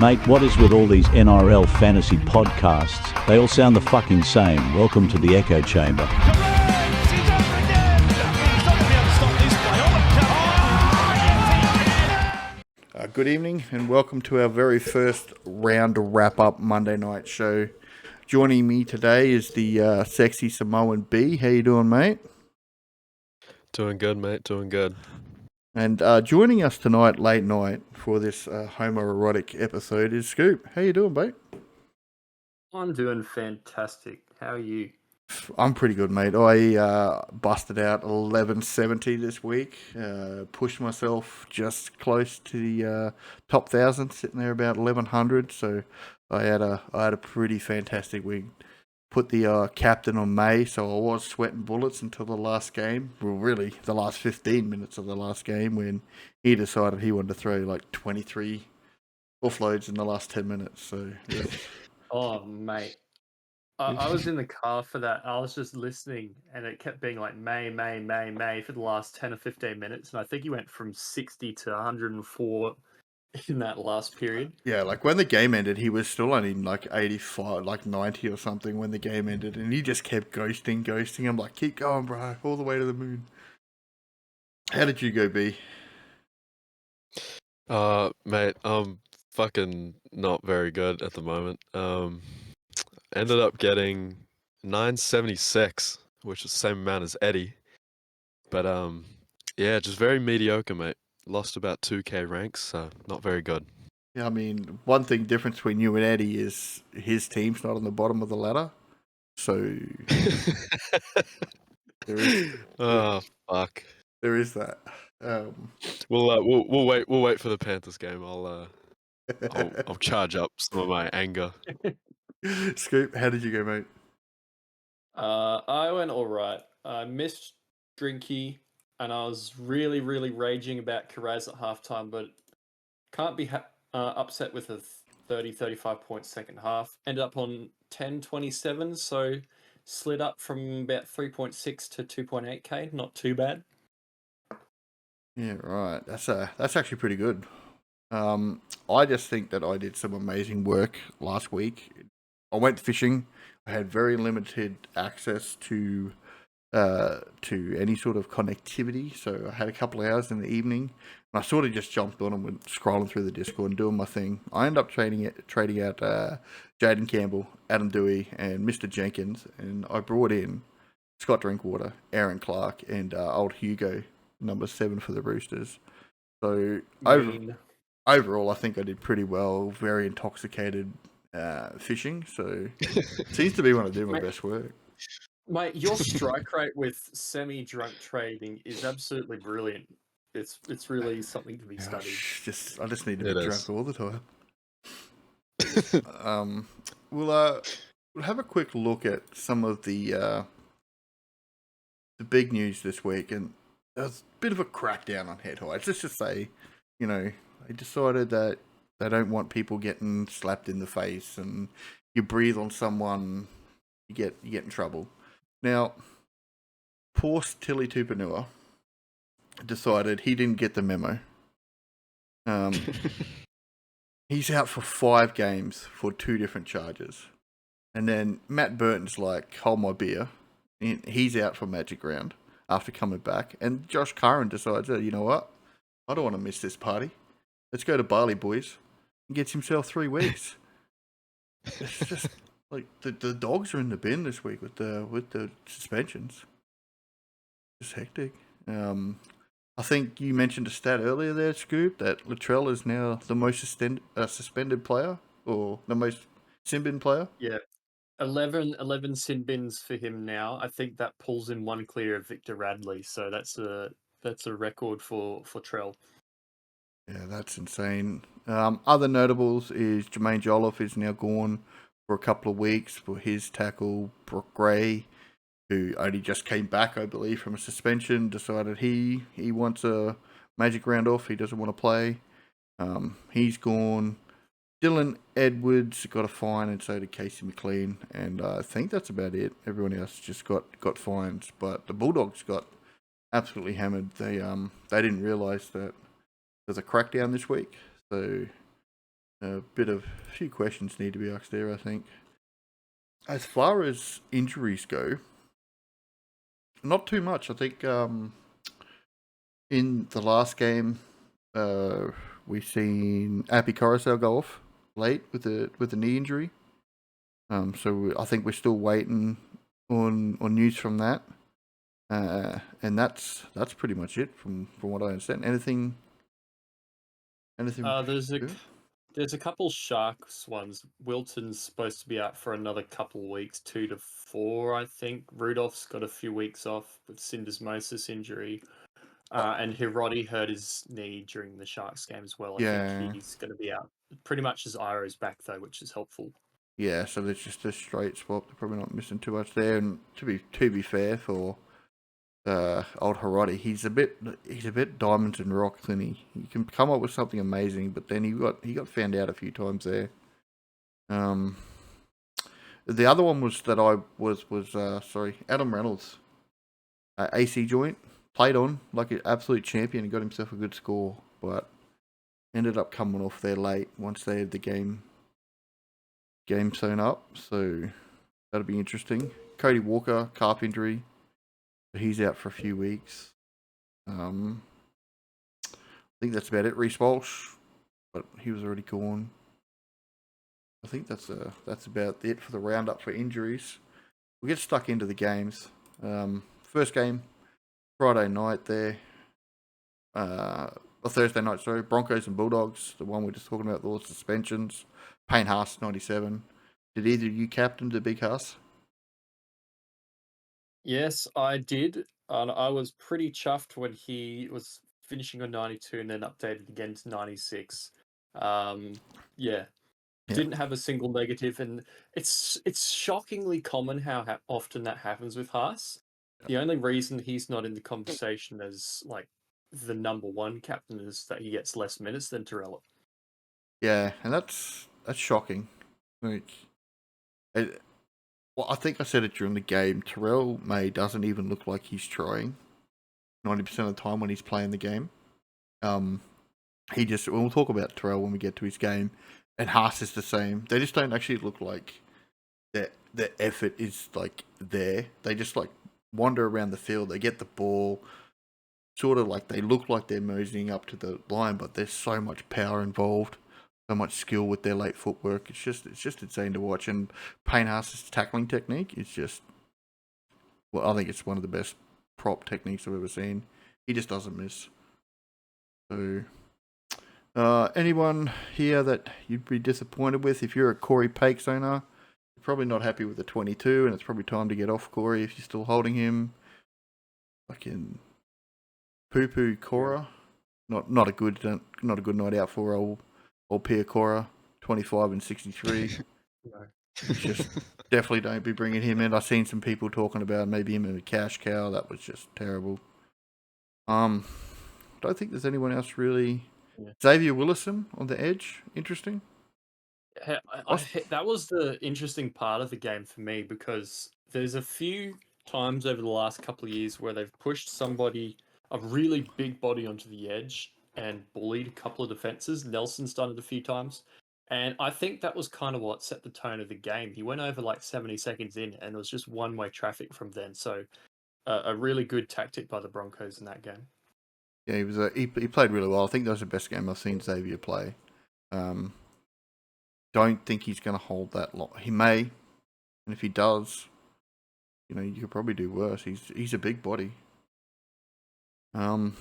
Mate, what is with all these NRL fantasy podcasts? They all sound the fucking same. Welcome to the echo chamber. Good evening and welcome to our very first round wrap-up Monday night show. Joining me today is the sexy Samoan B. How you doing, mate? Doing good, mate. Doing good. And joining us tonight, late night, for this homoerotic episode is Scoop. How you doing, mate? I'm doing fantastic. How are you? I'm pretty good, mate. I busted out 1170 this week. Pushed myself just close to the top 1,000, sitting there about 1100. So I had a pretty fantastic week. Put the captain on May, so I was sweating bullets until the last game. Well, really, the last 15 minutes of the last game when he decided he wanted to throw like 23 offloads in the last 10 minutes. So yeah. Oh, mate. I was in the car for that. I was just listening, and it kept being like May for the last 10 or 15 minutes. And I think he went from 60 to 104 in that last period. Yeah, like when the game ended, he was still only like 85, like 90 or something when the game ended. And he just kept ghosting. I'm like, keep going, bro, all the way to the moon. How did you go, B? Mate, I'm fucking not very good at the moment. Ended up getting 976, which is the same amount as Eddie. But yeah, just very mediocre, mate. Lost about 2k ranks, so not very good. Yeah, I mean, one thing difference between you and Eddie is his team's not on the bottom of the ladder. So Oh fuck. there is that. We'll wait for the Panthers game. I'll charge up some of my anger. Scoop, how did you go, mate? I went all right. I missed Drinky, and I was really, really raging about Carraz at halftime, but can't be upset with a 35 point second half. Ended up on 10.27, so slid up from about 3.6 to 2.8k. Not too bad. Yeah, right. That's actually pretty good. I just think that I did some amazing work last week. I went fishing. I had very limited access to any sort of connectivity, so I had a couple of hours in the evening, and I sort of just jumped on and went scrolling through the Discord and doing my thing. I ended up trading out Jaden Campbell, Adam Dewey, and Mr. Jenkins, and I brought in Scott Drinkwater, Aaron Clark, and old Hugo, number 7 for the Roosters. So overall, I think I did pretty well. Very intoxicated fishing, so seems to be when I do my best work. Mate, your strike rate with semi-drunk trading is absolutely brilliant. It's really something to be studied. I just need to be drunk all the time. We'll have a quick look at some of the big news this week, and there's a bit of a crackdown on head heights. Let's just say, they decided that they don't want people getting slapped in the face, and you breathe on someone, you get in trouble. Now, poor Tilly Tupanua decided he didn't get the memo. He's out for 5 games for 2 different charges. And then Matt Burton's like, hold my beer. He's out for Magic Round after coming back. And Josh Curran decides, you know what? I don't want to miss this party. Let's go to Bali, boys. And gets himself 3 weeks. It's just... like the dogs are in the bin this week with the suspensions. It's hectic. I think you mentioned a stat earlier there, Scoop, that Latrell is now the most suspended player or the most sin bin player. Yeah, 11 sin bins for him now. I think that pulls him one clear of Victor Radley, so that's a record for Trell. Yeah, that's insane. Other notables is Jermaine Jolliffe is now gone for a couple of weeks for his tackle. Brooke Gray, who only just came back, I believe, from a suspension, decided he wants a Magic Round off. He doesn't want to play. He's gone. Dylan Edwards got a fine, and so did Casey McLean. And I think that's about it. Everyone else just got fines. But the Bulldogs got absolutely hammered. They didn't realise that there's a crackdown this week. So a few questions need to be asked there, I think. As far as injuries go, not too much. I think in the last game, we've seen Appy Coruscant go off late with a knee injury. So I think we're still waiting on news from that. And that's pretty much it from what I understand. Anything good? There's a couple Sharks ones. Wilton's supposed to be out for another couple of weeks, 2 to 4, I think. Rudolph's got a few weeks off with syndesmosis injury. And Hiroti hurt his knee during the Sharks game as well. I think he's going to be out. Pretty much as Iroh's back, though, which is helpful. Yeah, so there's just a straight swap. They're probably not missing too much there. And to be fair for old Hiroti, he's a bit diamonds and rocks, and he can come up with something amazing. But then he got found out a few times there. The other one was that I was Adam Reynolds, AC joint, played on like an absolute champion and got himself a good score, but ended up coming off there late once they had the game sewn up. So that'll be interesting. Cody Walker, calf injury, he's out for a few weeks. I think that's about it. Reece Walsh, but he was already gone. I think that's about it for the roundup for injuries. We'll get stuck into the games. First game, Friday night there. Thursday night, sorry. Broncos and Bulldogs, the one we're just talking about, all the suspensions. Payne Haas, 97. Did either of you captain the Big Haas? Yes, I did. And I was pretty chuffed when he was finishing on 92 and then updated again to 96. Yeah. Didn't have a single negative, and it's shockingly common how often that happens with Haas. The only reason he's not in the conversation as like the number one captain is that he gets less minutes than Torella. Yeah, and that's shocking. Like, I think I said it during the game. Terrell May doesn't even look like he's trying 90% of the time when he's playing the game. We'll talk about Terrell when we get to his game, and Haas is the same. They just don't actually look like the effort is like there. They just like wander around the field. They get the ball, sort of like they look like they're moseying up to the line, but there's so much power involved, so much skill with their late footwork. It's just insane to watch. And Payne Haas's tackling technique is just, well, I think it's one of the best prop techniques I've ever seen. He just doesn't miss. So, anyone here that you'd be disappointed with if you're a Corey Pakes owner? You're probably not happy with the 22, and it's probably time to get off Corey if you're still holding him. Fucking poo-poo Cora, not a good night out for old Pierre Cora, 25 and 63. No. Just definitely don't be bringing him in. I've seen some people talking about maybe him in a cash cow. That was just terrible. Don't think there's anyone else really. Yeah. Xavier Willison on the edge, interesting. That was the interesting part of the game for me, because there's a few times over the last couple of years where they've pushed somebody, a really big body, onto the edge and bullied a couple of defenses. Nelson's done it a few times. And I think that was kind of what set the tone of the game. He went over like 70 seconds in, and it was just one-way traffic from then. So a really good tactic by the Broncos in that game. Yeah, he played really well. I think that was the best game I've seen Xavier play. Don't think he's going to hold that long. He may, and if he does, you could probably do worse. He's a big body. From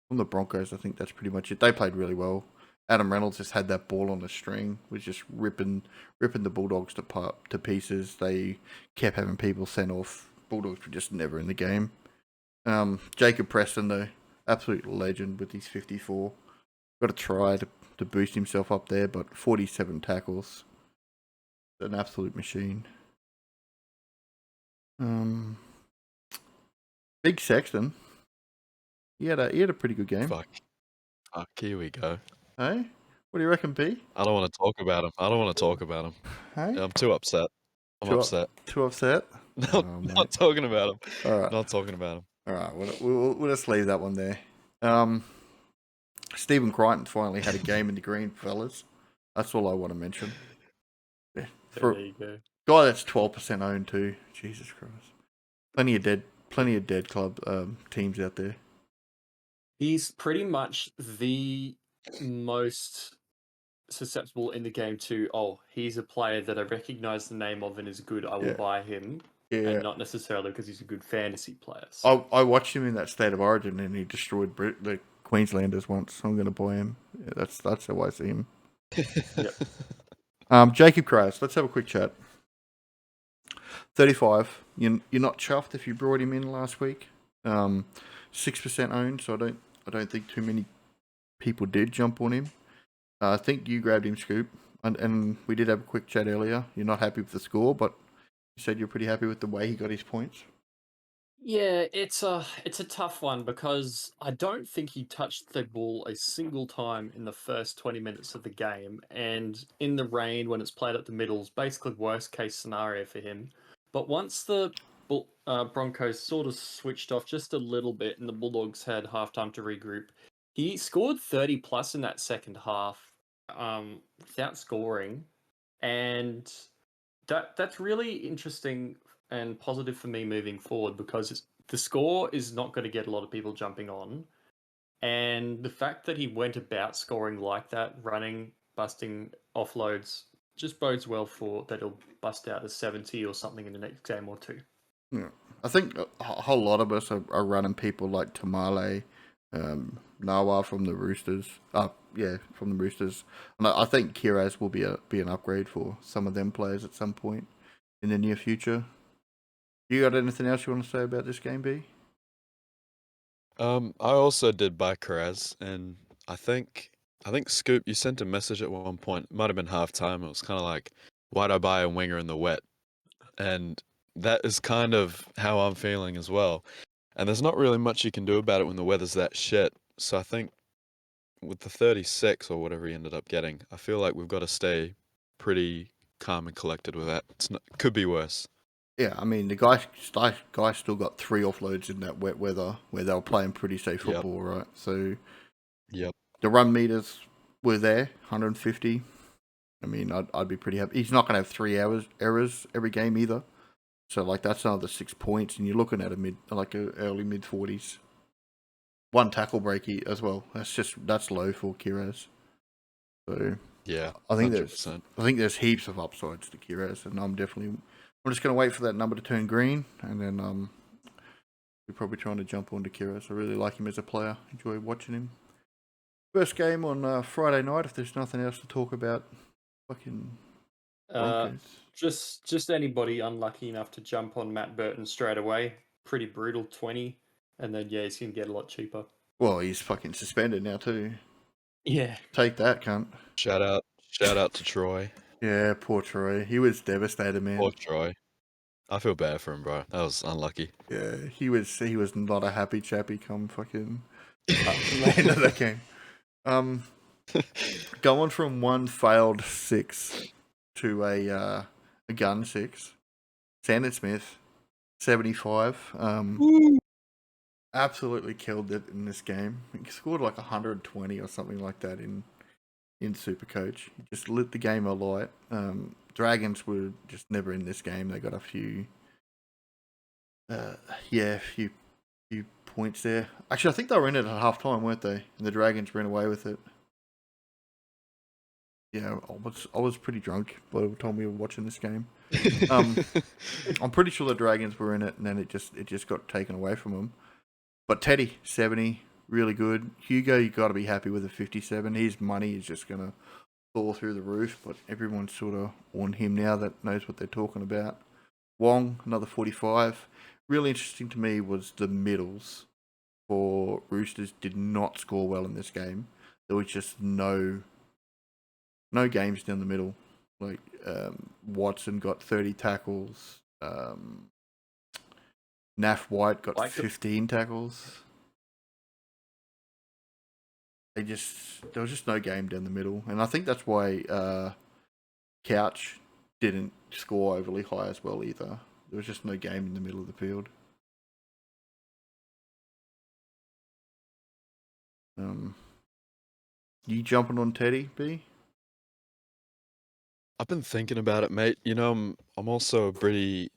the Broncos, I think that's pretty much it. They played really well. Adam Reynolds just had that ball on the string, was just ripping the Bulldogs to pieces. They kept having people sent off. Bulldogs were just never in the game. Jacob Preston, though, absolute legend with his 54. Got to try to boost himself up there, but 47 tackles. An absolute machine. Big Sexton. He had a pretty good game. Fuck, here we go. Hey? What do you reckon, B? I don't want to talk about him. Hey? I'm too upset. I'm upset. Too upset? Not talking about him. All right. Not talking about him. All right, we'll just leave that one there. Stephen Crichton finally had a game in the green, fellas. That's all I want to mention. Yeah. So For there you go. guy that's 12% owned too. Jesus Christ. Plenty of dead club teams out there. He's pretty much the most susceptible in the game to, oh, he's a player that I recognize the name of and is good, I will Yeah. buy him, Yeah. and not necessarily because he's a good fantasy player. I watched him in that State of Origin and he destroyed the Queenslanders once. I'm going to buy him. Yeah, that's how I see him. Yep. Jacob Kras, let's have a quick chat. 35. You're not chuffed if you brought him in last week. 6% owned, so I don't think too many people did jump on him. I think you grabbed him, Scoop, and we did have a quick chat earlier. You're not happy with the score, but you said you're pretty happy with the way he got his points. Yeah, it's a tough one because I don't think he touched the ball a single time in the first 20 minutes of the game, and in the rain when it's played at the middle is basically worst case scenario for him. But once the Broncos sort of switched off just a little bit and the Bulldogs had halftime to regroup, he scored 30 plus in that second half without scoring, and that's really interesting and positive for me moving forward because the score is not going to get a lot of people jumping on, and the fact that he went about scoring like that, running, busting offloads, just bodes well for that he'll bust out a 70 or something in the next game or two. Yeah. I think a whole lot of us are running people like Tamale, Nawa from the Roosters. From the Roosters. And I think Kiraz will be an upgrade for some of them players at some point in the near future. You got anything else you want to say about this game, B? I also did buy Carraz, and I think Scoop, you sent a message at one point. It might have been halftime. It was kind of like, "Why'd I buy a winger in the wet?" And that is kind of how I'm feeling as well. And there's not really much you can do about it when the weather's that shit. So I think with the 36 or whatever he ended up getting, I feel like we've got to stay pretty calm and collected with that. Could be worse. Yeah, I mean the guy still got 3 offloads in that wet weather where they were playing pretty safe Yep. football, right? So Yep. the run meters were there, 150. I mean, I'd be pretty happy. He's not going to have 3 hours errors every game either. So like that's another 6 points, and you're looking at a early mid 40s. 1 tackle break as well. That's low for Kiraz. So Yeah. I think 100%. there's heaps of upsides to Kiraz, and I'm just going to wait for that number to turn green, and then we're probably trying to jump onto Kiraz. I really like him as a player. Enjoy watching him. First game on Friday night. If there's nothing else to talk about, fucking Broncos. Just anybody unlucky enough to jump on Matt Burton straight away. Pretty brutal 20, and then yeah, he's gonna get a lot cheaper. Well, he's fucking suspended now too. Yeah. Take that, cunt. Shout out to Troy. Yeah, poor Troy. He was devastated, man. Poor Troy. I feel bad for him, bro. That was unlucky. Yeah, he was not a happy chappy come fucking the end of the game. Going from one failed 6 to a gun 6. Sandon Smith, 75. Absolutely killed it in this game. He scored like 120 or something like that in Supercoach. He just lit the game alight. Dragons were just never in this game. They got a few few points there. Actually, I think they were in it at half time, weren't they? And the Dragons ran away with it. Yeah, I was pretty drunk by the time we were watching this game. I'm pretty sure the Dragons were in it, and then it just got taken away from them. But Teddy, 70, really good. Hugo, you got to be happy with a 57. His money is just gonna fall through the roof, but everyone's sort of on him now that knows what they're talking about. Wong, another 45. Really interesting to me was the middles for Roosters did not score well in this game. There was just no games down the middle. Like Watson got 30 tackles. Naf White got 15 tackles. There was just no game down the middle, and I think that's why Couch didn't score overly high as well either. There was just no game in the middle of the field. You jumping on Teddy, B? I've been thinking about it, mate. You know, I'm also a pretty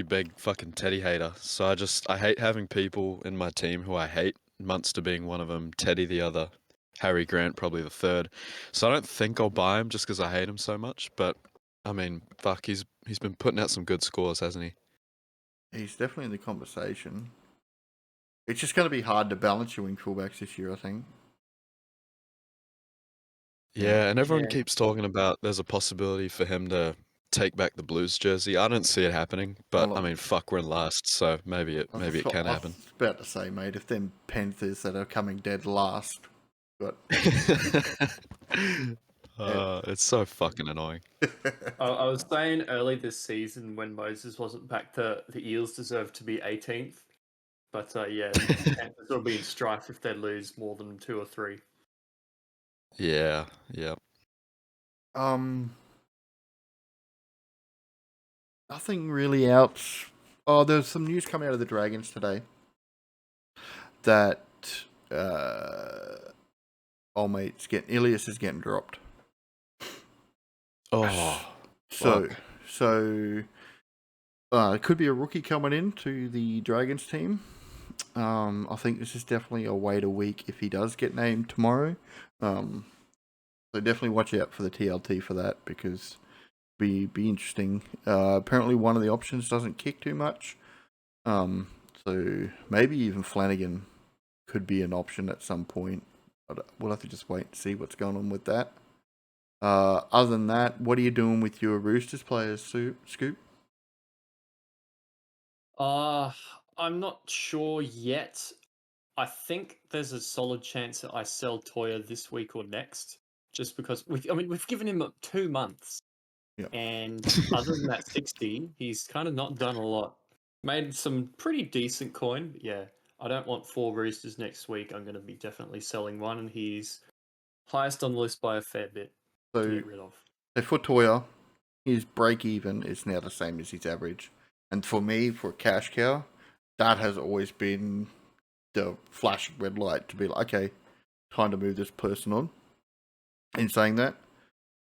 big fucking Teddy hater. So I hate having people in my team who I hate. Munster being one of them, Teddy the other, Harry Grant probably the third. So I don't think I'll buy him just because I hate him so much. But I mean, fuck, he's been putting out some good scores, hasn't he? He's definitely in the conversation. It's just going to be hard to balance your wing fullbacks this year, I think. Yeah, and everyone Yeah. keeps talking about there's a possibility for him to take back the Blues jersey. I don't see it happening, but I Well, mean, fuck, we're in last, so maybe it I can was happen. about to say, mate, if them Panthers that are coming dead last, but It's so fucking annoying. I was saying early this season when Moses wasn't back, the Eels deserve to be 18th. But yeah, the Panthers will be in strife if they lose more than 2 or 3. Yeah, yeah. nothing really else. Oh, there's some news coming out of the Dragons today that old mate's getting Ilias is getting dropped. Oh, So fuck. so it could be a rookie coming in to the Dragons team. I think this is definitely a wait a week if he does get named tomorrow. So definitely watch out for the TLT for that because be interesting. Apparently one of the options doesn't kick too much. So maybe even Flanagan could be an option at some point. But we'll have to just wait and see what's going on with that. Other than that, what are you doing with your Roosters players, Scoop? I'm not sure yet. I think there's a solid chance that I sell Toya this week or next, just because we've given him 2 months, Yeah. and other than that 60, he's kind of not done a lot. Made some pretty decent coin, but yeah, I don't want 4 Roosters next week. I'm going to be definitely selling one, and he's highest on the list by a fair bit to So, get rid of. so for Toya, his break even is now the same as his average. And for me, for a cash cow, that has always been the flashing red light to be like, okay, time to move this person on. In saying that,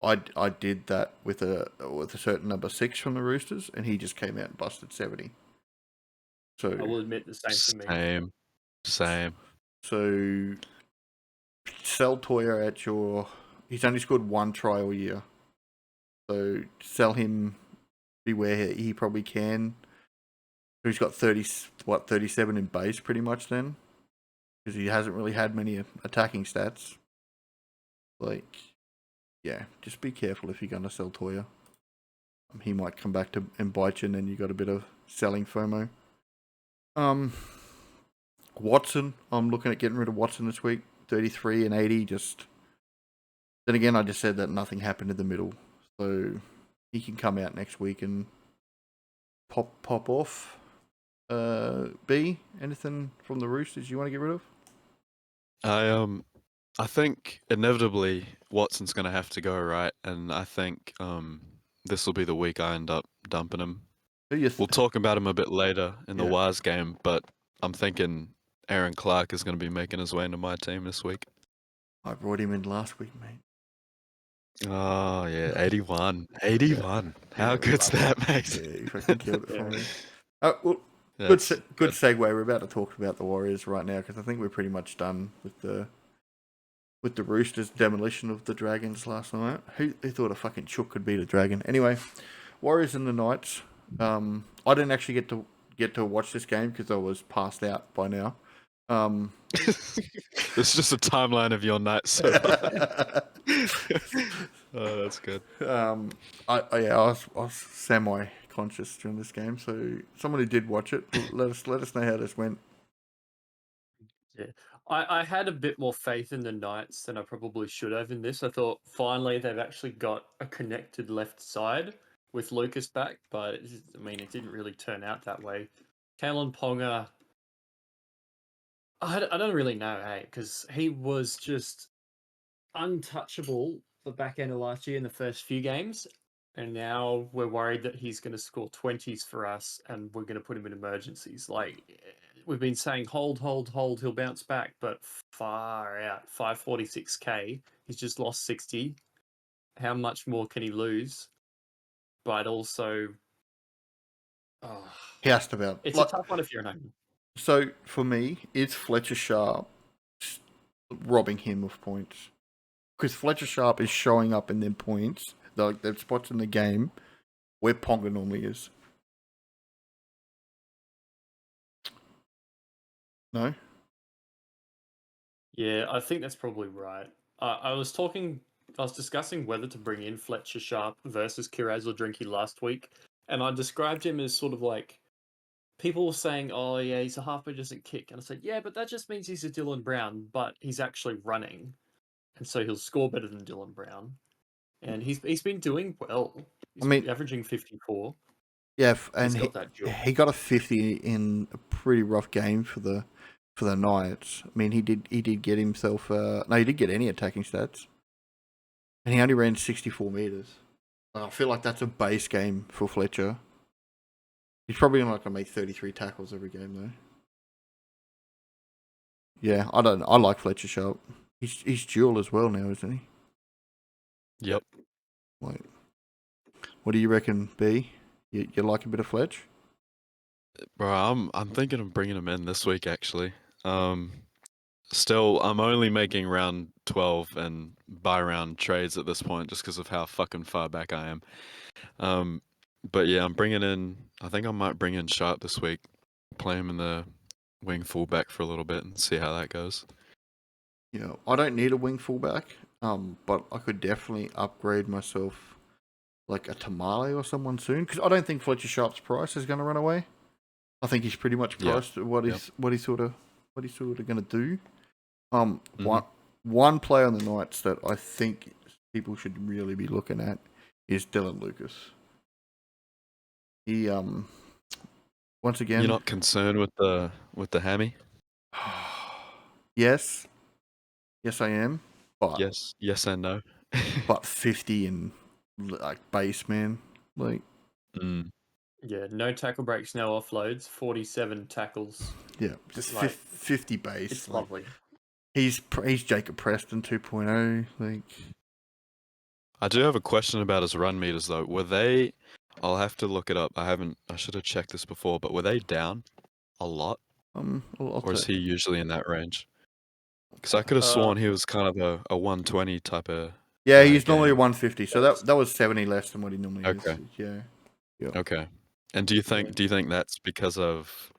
I did that with a certain number 6 from the Roosters, and he just came out and busted 70. I So will admit the same for me. Same. so sell Toya at your. He's only scored 1 try all year, so sell him. Beware he probably can. He's got 37 in base pretty much then, because he hasn't really had many attacking stats. Like, yeah, just be careful if you're gonna sell Toya. He might come back to and bite you, and then you got a bit of selling FOMO. Watson, I'm looking at getting rid of Watson this week. 33 and 80. Just then again, I just said that nothing happened in the middle, so he can come out next week and pop off. B, anything from the Roosters you want to get rid of? I think inevitably Watson's gonna have to go, right? And I think this will be the week I end up dumping him. We'll talk about him a bit later in the Yeah. Wise game, but I'm thinking Aaron Clark is going to be making his way into my team this week. I brought him in last week, mate. Oh, yeah, 81. 81. How Yeah, good's that, mate? Yeah, he fucking killed it for Yeah. me. Well, good segue. We're about to talk about the Warriors right now because I think we're pretty much done with the Roosters' demolition of the Dragons last night. Who thought a fucking chook could beat a dragon? Anyway, Warriors and the Knights. I didn't actually get to watch this game because I was passed out by now. It's just a timeline of your night so far. Oh, that's good. I was semi-conscious during this game, so someone who did watch it, let us know how this went. Yeah, I had a bit more faith in the Knights than I probably should have in this. I thought finally they've actually got a connected left side with Lucas back, but it didn't really turn out that way. Kalen Ponga, I don't really know, hey, because he was just untouchable the back end of last year in the first few games, and now we're worried that he's going to score 20s for us, and we're going to put him in emergencies. Like we've been saying, hold, he'll bounce back, but far out, 546k. He's just lost 60. How much more can he lose? but also, He has to be. it's a tough one if you're an owner. So for me, it's Fletcher Sharp robbing him of points because Fletcher Sharp is showing up in them points, like the spots in the game where Ponga normally is. No. Yeah, I think that's probably right. I was discussing whether to bring in Fletcher Sharp versus Kiraz or Drinky last week, and I described him as sort of like people were saying, "Oh yeah, he's a half but doesn't kick," and I said, "Yeah, but that just means he's a Dylan Brown, but he's actually running, and so he'll score better than Dylan Brown." And he's been doing well. He's averaging 54. Yeah, He's and got that duel. he got a 50 in a pretty rough game for the Knights. I mean, he did get himself. No, he didn't get any attacking stats, and he only ran 64 meters. I feel like that's a base game for Fletcher. He's probably not gonna make 33 tackles every game though. Yeah, I like Fletcher Sharp. He's dual as well now, isn't he? Yep. Like, what do you reckon, B? You like a bit of Fletch? Bro, I'm thinking of bringing him in this week actually. Still, I'm only making round 12 and buy round trades at this point just because of how fucking far back I am. But yeah, I'm bringing in. I think I might bring in Sharp this week. Play him in the wing fullback for a little bit and see how that goes. Yeah, I don't need a wing fullback. But I could definitely upgrade myself, like a Tamale or someone soon, because I don't think Fletcher Sharp's price is going to run away. I think he's pretty much priced at what he's sort of going to do. One player on the Knights that I think people should really be looking at is Dylan Lucas. He once again. You're not concerned with the hammy? Yes, I am. But Yes and no. but 50 and like base, man, like. Yeah, no tackle breaks, no offloads, 47 tackles. Yeah, just like, 50 base. It's lovely. He's Jacob Preston 2.0. Like, I do have a question about his run meters though. Were they? I'll have to look it up. I should have checked this before, but were they down a lot? Or is he usually in that range? Because I could have sworn he was kind of a 120 type of. Yeah, he's normally a 150. So that was 70 less than what he normally is. Yeah. Okay. And do you think that's because of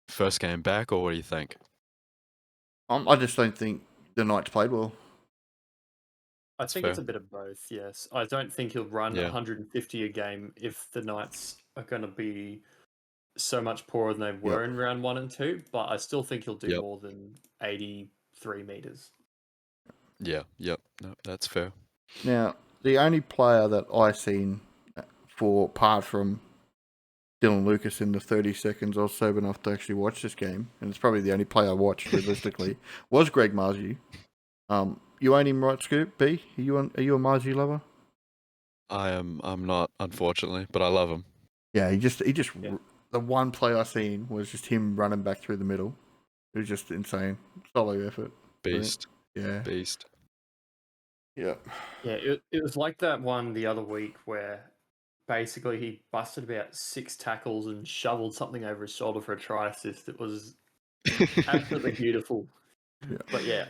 first game back, or what do you think? I just don't think the Knights played well. I think it's a bit of both, yes. I don't think he'll run 150 a game if the Knights are going to be so much poorer than they were in round 1 and 2, but I still think he'll do more than 83 meters. Yeah, yep. No, that's fair. Now, the only player that I seen apart from Dylan Lucas in the 30 seconds I was sober enough to actually watch this game, and it's probably the only player I watched realistically, was Greg Margie. You own him, right, Scoop? B? Are you a Margie lover? I'm not, unfortunately, but I love him. Yeah, he just the one play I seen was just him running back through the middle. It was just insane. Solo effort. Beast. Yeah. Beast. Yeah. Yeah, it was like that one the other week where basically he busted about 6 tackles and shoveled something over his shoulder for a try assist. It was absolutely beautiful. Yeah. But yeah,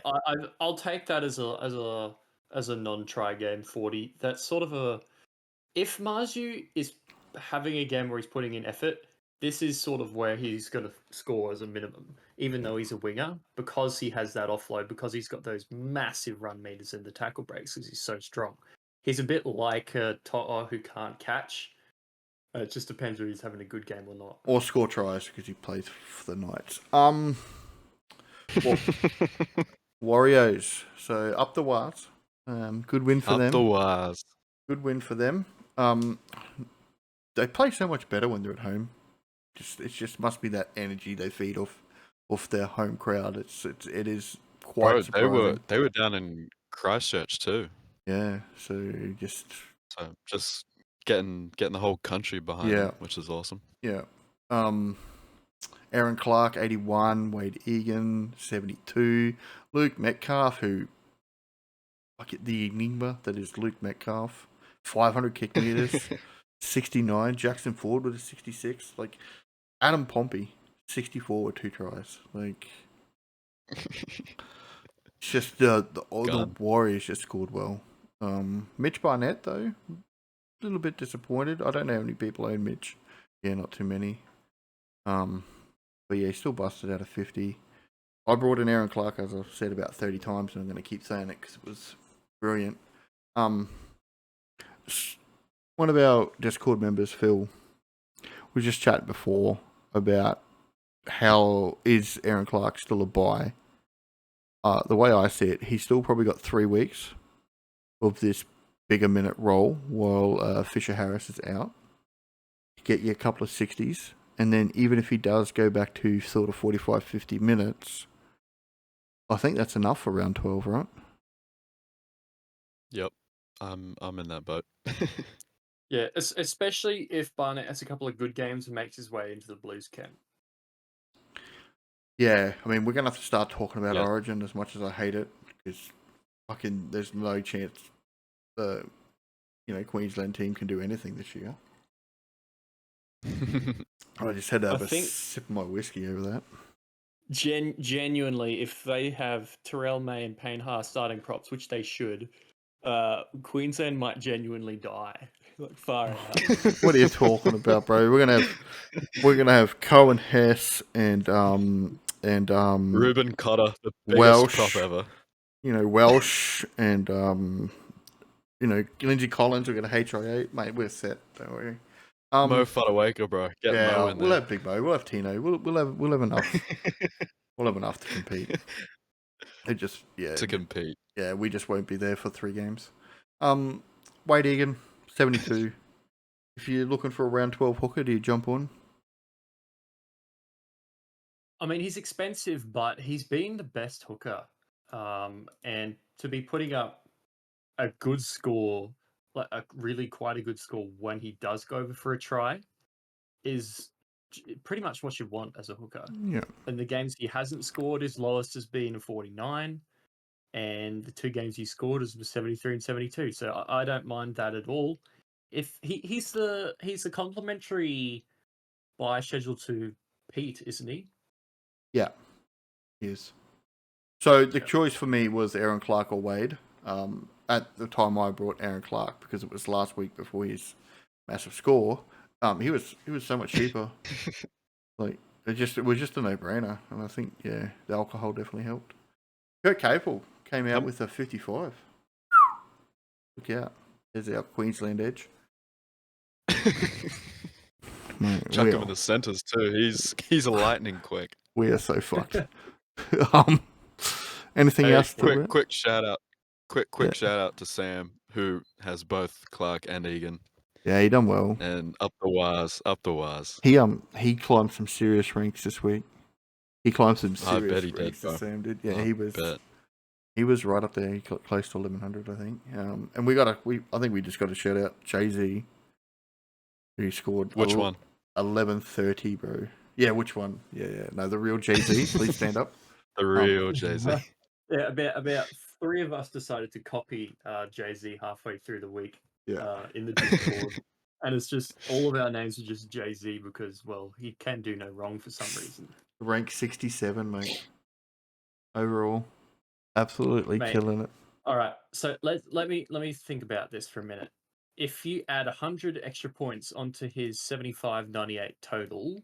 I'll take that as a non-try game 40. That's sort of a, if Marju is having a game where he's putting in effort, this is sort of where he's going to score as a minimum, even though he's a winger, because he has that offload, because he's got those massive run meters and the tackle breaks because he's so strong. He's a bit like a To'o who can't catch. It just depends whether he's having a good game or not. Or score tries because he plays for the Knights. Warriors. So up the Wars. Good win for them. Up the Wars. Good win for them. They play so much better when they're at home. It just must be that energy they feed off their home crowd. It is quite surprising. They were down in Christchurch too. Yeah, so just getting the whole country behind them, which is awesome. Yeah. Aaron Clark 81, Wade Egan 72, Luke Metcalf, who the enigma that is Luke Metcalf 500 kick meters, 69. Jackson Ford with a 66. Like, Adam Pompey, 64 with 2 tries. Like, it's just the Warriors just scored well. Mitch Barnett, though, a little bit disappointed. I don't know how many people own Mitch. Yeah, not too many. But yeah, he still busted out of 50. I brought in Aaron Clark, as I've said about 30 times, and I'm going to keep saying it because it was brilliant. One of our Discord members, Phil, we just chatted before about how is Aaron Clark still a buy. The way I see it, he's still probably got 3 weeks of this bigger minute role while Fisher Harris is out. Get you a couple of 60s, and then even if he does go back to sort of 45, 50 minutes, I think that's enough for round 12, right? Yep, I'm in that boat. Yeah, especially if Barnett has a couple of good games and makes his way into the Blues camp. Yeah, I mean, we're going to have to start talking about Yeah. Origin as much as I hate it, because fucking there's no chance the Queensland team can do anything this year. I just had to have a sip of my whiskey over that. Genuinely, if they have Terrell May and Payne Haas starting props, which they should, Queensland might genuinely die. Like, far out. What are you talking about, bro? We're gonna have Cohen Hess and Ruben Cotter, the biggest Welsh prop ever. Welsh and Lindsay Collins. We're gonna HIA, mate. We're set. Don't worry. Mo Fodawaker, bro. Get Mo in there. We'll have Big Mo. We'll have Tino. We'll have enough. We'll have enough to compete. To compete. Yeah, we just won't be there for 3 games. Wade Egan, 72. If you're looking for a round 12 hooker, do you jump on? I mean, he's expensive, but he's been the best hooker. And to be putting up a good score, like quite a good score when he does go over for a try, is pretty much what you want as a hooker. Yeah. And the games he hasn't scored, his lowest has been a 49. And the 2 games he scored was 73 and 72. So I don't mind that at all. If he's the complimentary buy schedule to Pete, isn't he? Yeah, he is. So the choice for me was Aaron Clark or Wade. At the time, I brought Aaron Clark because it was last week before his massive score. He was so much cheaper. Like it was just a no-brainer, and I think the alcohol definitely helped. Kurt Capel came out with a 55. Look out! There's our Queensland edge. Mate, Chuck him in the centres too. He's a lightning quick. We are so fucked. Anything else? Quick shout out. Quick shout out to Sam, who has both Clark and Egan. Yeah, he done well. And up the wires. He climbed some serious ranks this week. He climbed some serious I bet he ranks. did, Sam did. Yeah, he was right up there. He got close to 1100, I think. And I think we just got to shout out Jay-Z, who scored. Which one? 1130, bro. Yeah, which one? Yeah. No, the real Jay-Z. Please stand up. The real Jay-Z. Yeah, about 3 of us decided to copy Jay-Z halfway through the week. In the Discord. And it's just all of our names are just Jay-Z because, well, he can do no wrong for some reason. Rank 67, mate. Overall, absolutely killing it. All right, so let me think about this for a minute. If you add 100 extra points onto his 75-98 total,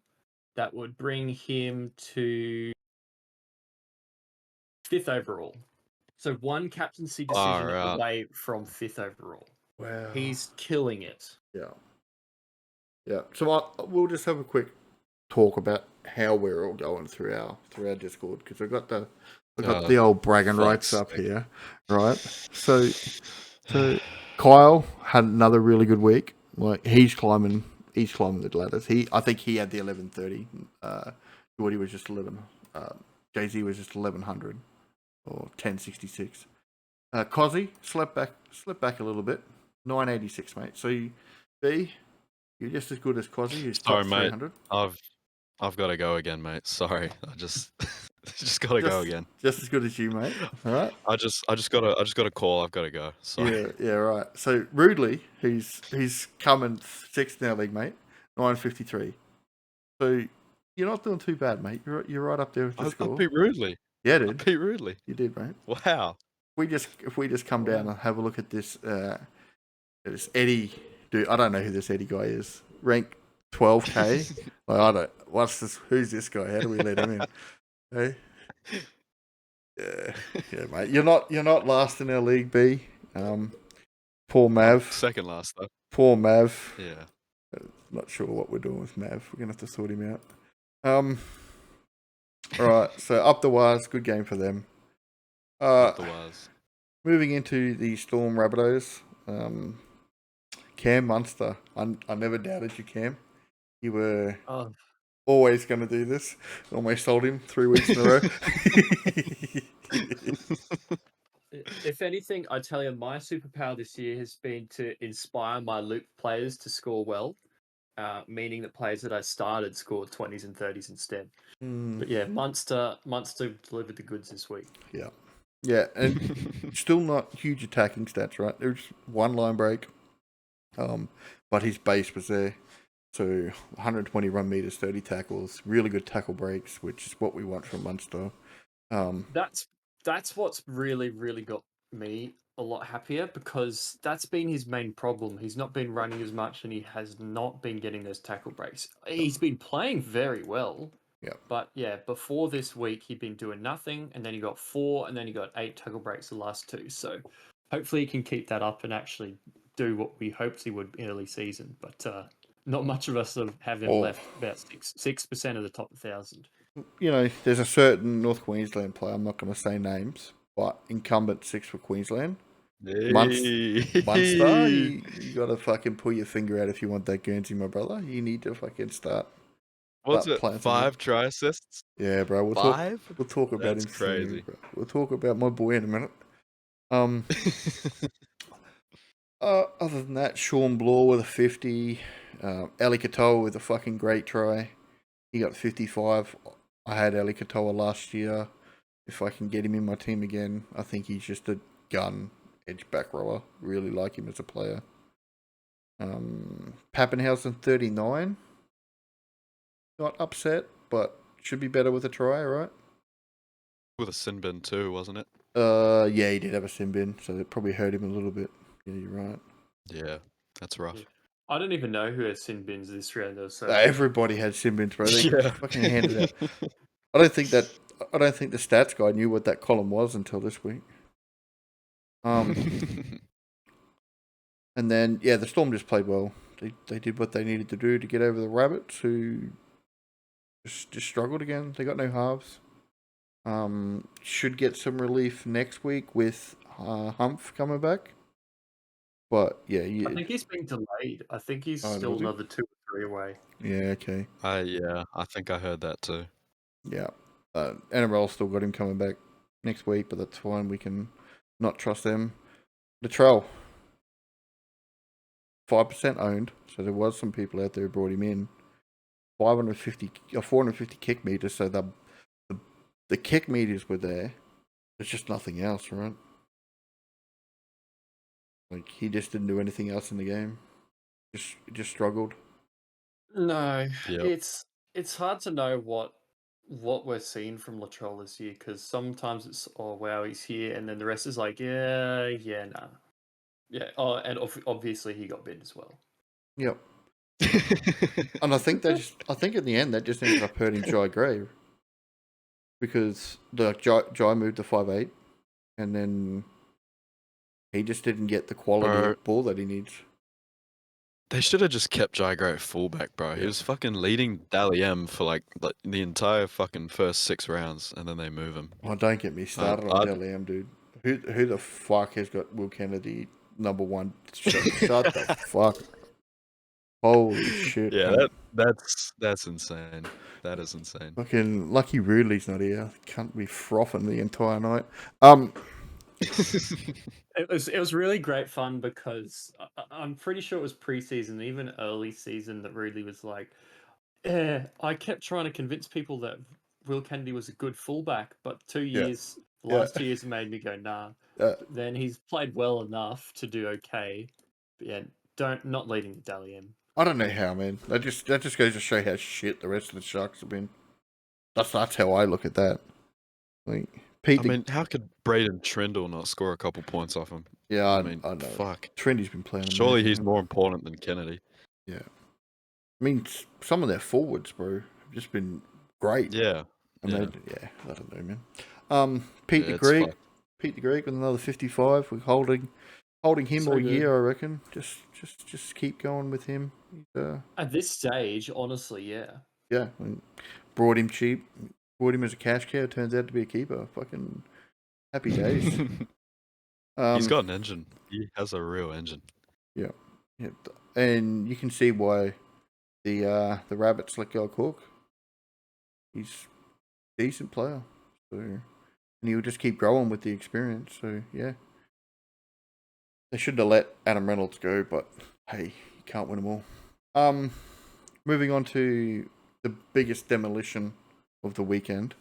that would bring him to 5th overall. So 1 captaincy decision away from 5th overall. Wow. He's killing it. Yeah. So we'll just have a quick talk about how we're all going through our Discord, because I've got the old bragging rights up here, right? So Kyle had another really good week. Like he's climbing the ladders. I think he had the 1130. Woody was just 11. Jay-Z was just 1100 or 1066. Cozzy slipped back a little bit. 986, mate. So you're just as good as Cozzy. Sorry, mate. I've got to go again, mate. Sorry, I just Just gotta go again. Just as good as you, mate. All right. I just got a call. I've got to go. Sorry. Yeah, right. So Rudley, he's coming sixth in our league, mate. 953. So you're not doing too bad, mate. You're right up there with the I score. beat Rudely. Yeah, I dude. beat Rudely. You did, mate. Wow. If we just come down and have a look at this this Eddie dude, I don't know who this Eddie guy is. Rank 12k. Like I don't who's this guy? How do we let him in? Hey? Yeah, mate. You're not last in our league, B. Poor Mav. Second last though. Poor Mav. Yeah. Not sure what we're doing with Mav. We're gonna have to sort him out. Alright, so up the wires, good game for them. Up the wires. Moving into the Storm Rabbitohs. Cam Munster. I never doubted you, Cam. You were always going to do this. Almost sold him 3 weeks in a row. If anything, I tell you, my superpower this year has been to inspire my loop players to score well, meaning that players that I started scored 20s and 30s instead. But yeah, Munster delivered the goods this week. Yeah, and still not huge attacking stats, right? There's one line break, but his base was there. So 120 run meters, 30 tackles, really good tackle breaks, which is what we want from Munster. That's what's really, really got me a lot happier, because that's been his main problem. He's not been running as much and he has not been getting those tackle breaks. He's been playing very well. Yeah. But yeah, before this week, he'd been doing nothing, and then he got 4, and then he got 8 tackle breaks the last 2. So hopefully he can keep that up and actually do what we hoped he would early season. But not much of us have him left. About 6% of the top 1,000. You know, there's a certain North Queensland player, I'm not going to say names, but incumbent 6 for Queensland. Munster, you got to fucking pull your finger out if you want that Guernsey, my brother. You need to fucking start. What's it? 5 try assists? Yeah, bro. We'll talk about That's him crazy. soon, bro. We'll talk about my boy in a minute. Other than that, Sean Bloor with a 50. Ali Katoa with a fucking great try. He got 55. I had Ali Katoa last year. If I can get him in my team again, I think he's just a gun edge back rower. Really like him as a player. Pappenhausen 39. Not upset, but should be better with a try, right? With a sin bin too, wasn't it? Yeah, he did have a sin bin, so it probably hurt him a little bit. Yeah, you're right. Yeah, that's rough. I don't even know who has sin bins this round, though. So everybody had sin bins, bro. They fucking handed out. I don't think the stats guy knew what that column was until this week. And then the Storm just played well. They did what they needed to do to get over the Rabbits, who just struggled again. They got no halves. Should get some relief next week with Humph coming back. But yeah, I think he's been delayed. I think he's still another 2 or 3 away. Yeah, okay. I think I heard that too. Yeah. NRL still got him coming back next week, but that's fine. We can not trust them. Latrell, 5% owned, so there was some people out there who brought him in. 450 kick meters, so the kick meters were there. There's just nothing else, right? Like, he just didn't do anything else in the game. Just struggled. No, Yep. it's hard to know what we're seeing from Latrell this year, because sometimes it's, oh wow, he's here, and then the rest is like, nah. Yeah. Oh, and obviously he got bid as well. Yep. And I think in the end that just ended up hurting Jai Gray, because the Jai moved to 5'8", and then he just didn't get the quality of ball that he needs. They should have just kept Jai Gray at fullback, bro. He was fucking leading Dally M for like the entire fucking first 6 rounds, and then they move him. Oh, don't get me started on Dally M, dude. Who the fuck has got Will Kennedy number 1? Shut the fuck. Holy shit. Yeah, that's insane. That is insane. Fucking lucky Rudley's not here. Can't be frothing the entire night. It was really great fun, because I'm pretty sure it was preseason, even early season, that Ridley was like, I kept trying to convince people that Will Kennedy was a good fullback, but the Yeah. last 2 years made me go, nah. Uh, Then he's played well enough to do okay. But yeah, not leading the Dally M. I don't know how, man. That just goes to show how shit the rest of the Sharks have been. That's how I look at that. Like Pete. I mean, how could Braden Trindle not score a couple points off him? Yeah, I mean, I know. fuck. Trendy's been playing. Surely amazing, he's man. more important than Kennedy. Yeah. I mean, some of their forwards, bro, have just been great. Yeah. I Yeah. mean, yeah, I don't know, man. Pete Yeah, the Greek. fucked. Pete the Greek with another 55. We're holding him So all good. year, I reckon. Just keep going with him. At this stage, honestly, yeah. Yeah, I mean, brought him cheap. Brought him as a cash cow. Turns out to be a keeper. Fucking happy days. He's got an engine. He has a real engine. Yeah, and you can see why the Rabbits let go of Cook. He's a decent player, so and he'll just keep growing with the experience. So yeah, they shouldn't have let Adam Reynolds go, but hey, you can't win them all. Moving on to the biggest demolition of the weekend.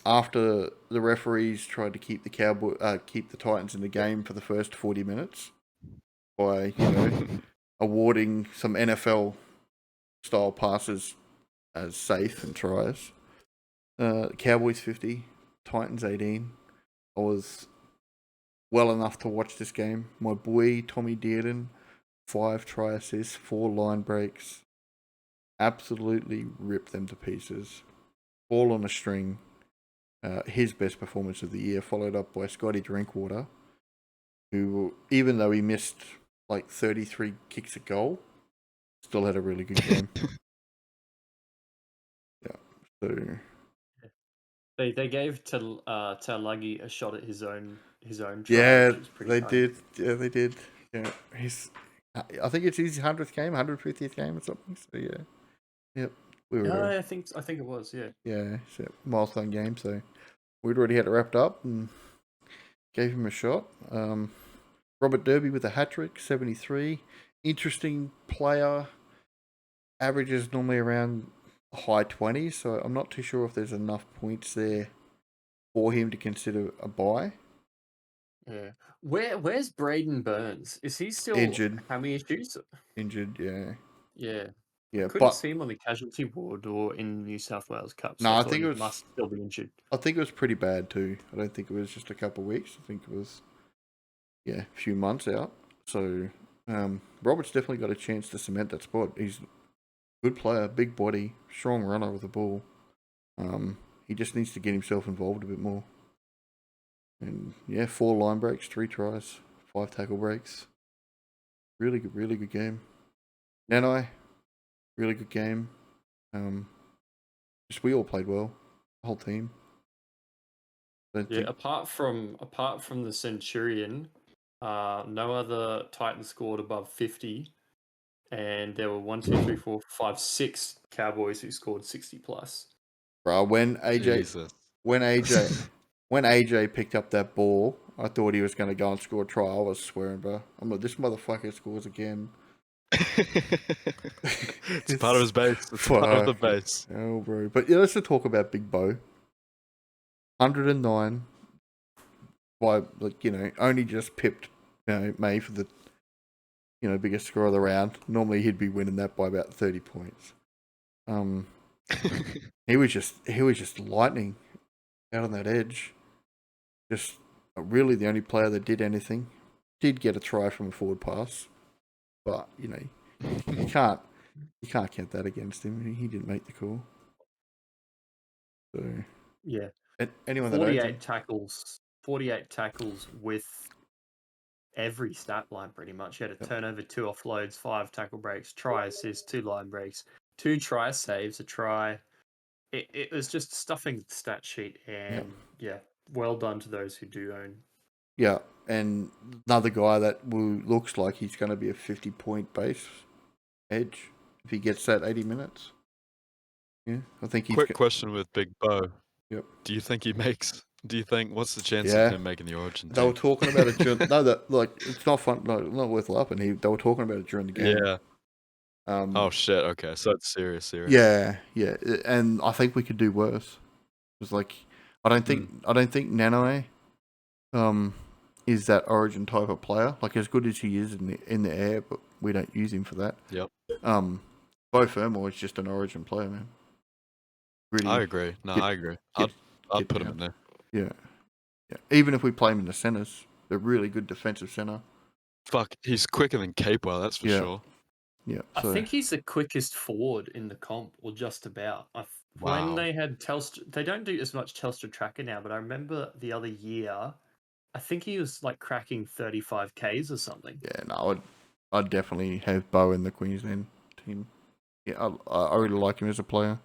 After the referees tried to keep the Titans in the game for the first 40 minutes by awarding some NFL style passes as safe and tries. Cowboys 50, Titans 18. I was well enough to watch this game. My boy Tommy Dearden, 5 try assists, 4 line breaks. Absolutely ripped them to pieces. All on a string. His best performance of the year, followed up by Scotty Drinkwater, who, even though he missed like 33 kicks at goal, still had a really good game. Yeah, so They gave Talagi a shot at his own try. yeah, which was pretty they nice. did. Yeah, they did. Yeah, I think it's his 100th game, 150th game or something. So yeah, yep, we were. I think it was. Yeah. Yeah, it's a milestone game. So we'd already had it wrapped up and gave him a shot. Robert Derby with a hat trick, 73. Interesting player. Averages normally around high 20s, so I'm not too sure if there's enough points there for him to consider a buy. Yeah. Where's Braden Burns? Is he still Injured. hammy issues? Injured, yeah. Yeah. Yeah, Couldn't see him on the casualty ward or in New South Wales Cup. So no, I I thought think he it was. must still be injured. I think it was pretty bad too. I don't think it was just a couple of weeks. I think it was, a few months out. So Robert's definitely got a chance to cement that spot. He's a good player, big body, strong runner with the ball. He just needs to get himself involved a bit more. And 4 line breaks, 3 tries, 5 tackle breaks. Really good game. Nanai, really good game. Just we all played well, the whole team. Apart from the Centurion, no other Titan scored above 50, and there were 1, 2, 3, 4, 5, 6 Cowboys who scored 60 plus. Bro, when Jesus. AJ picked up that ball, I thought he was going to go and score a try. I was swearing, bro. I'm like, this motherfucker scores again. It's part of his base. It's part of the base. Oh, bro. But let's just talk about Big Bo. 109 by, only just pipped, May for the, biggest score of the round. Normally he'd be winning that by about 30 points. He was just lightning out on that edge. Just really the only player that did anything. Did get a try from a forward pass, but you can't count that against him. He didn't make the call. So yeah, anyone 48 tackles, 48 tackles with every stat line pretty much. He had a turnover, 2 offloads, 5 tackle breaks, try assists, 2 line breaks, 2 try saves, a try. It was just stuffing the stat sheet, and well done to those who do own. Yeah, and another guy that looks like he's going to be a 50-point base edge if he gets that 80 minutes. Yeah, I think he's... Quick question with Big Bo. Yep. Do you think what's the chance of him making the Origin team? They were talking about it during... No, it's not fun. No, not worth laughing. They were talking about it during the game. Yeah. Oh shit. Okay, so it's serious. Yeah, and I think we could do worse. It's like I don't think Nanoe is that Origin type of player. Like as good as he is in the air, but we don't use him for that. Yep. Bo Fermor is just an Origin player, man. Really, I agree. No, I agree. I'd put him in there. Yeah. Even if we play him in the centers, they're really good defensive center. Fuck, he's quicker than Capewell, that's for sure. Yeah. I think he's the quickest forward in the comp, or just about. When Wow. they had Telstra, they don't do as much Telstra tracker now, but I remember the other year, I think he was like cracking 35 Ks or something. Yeah, no, I'd definitely have Bo in the Queensland team. Yeah, I really like him as a player.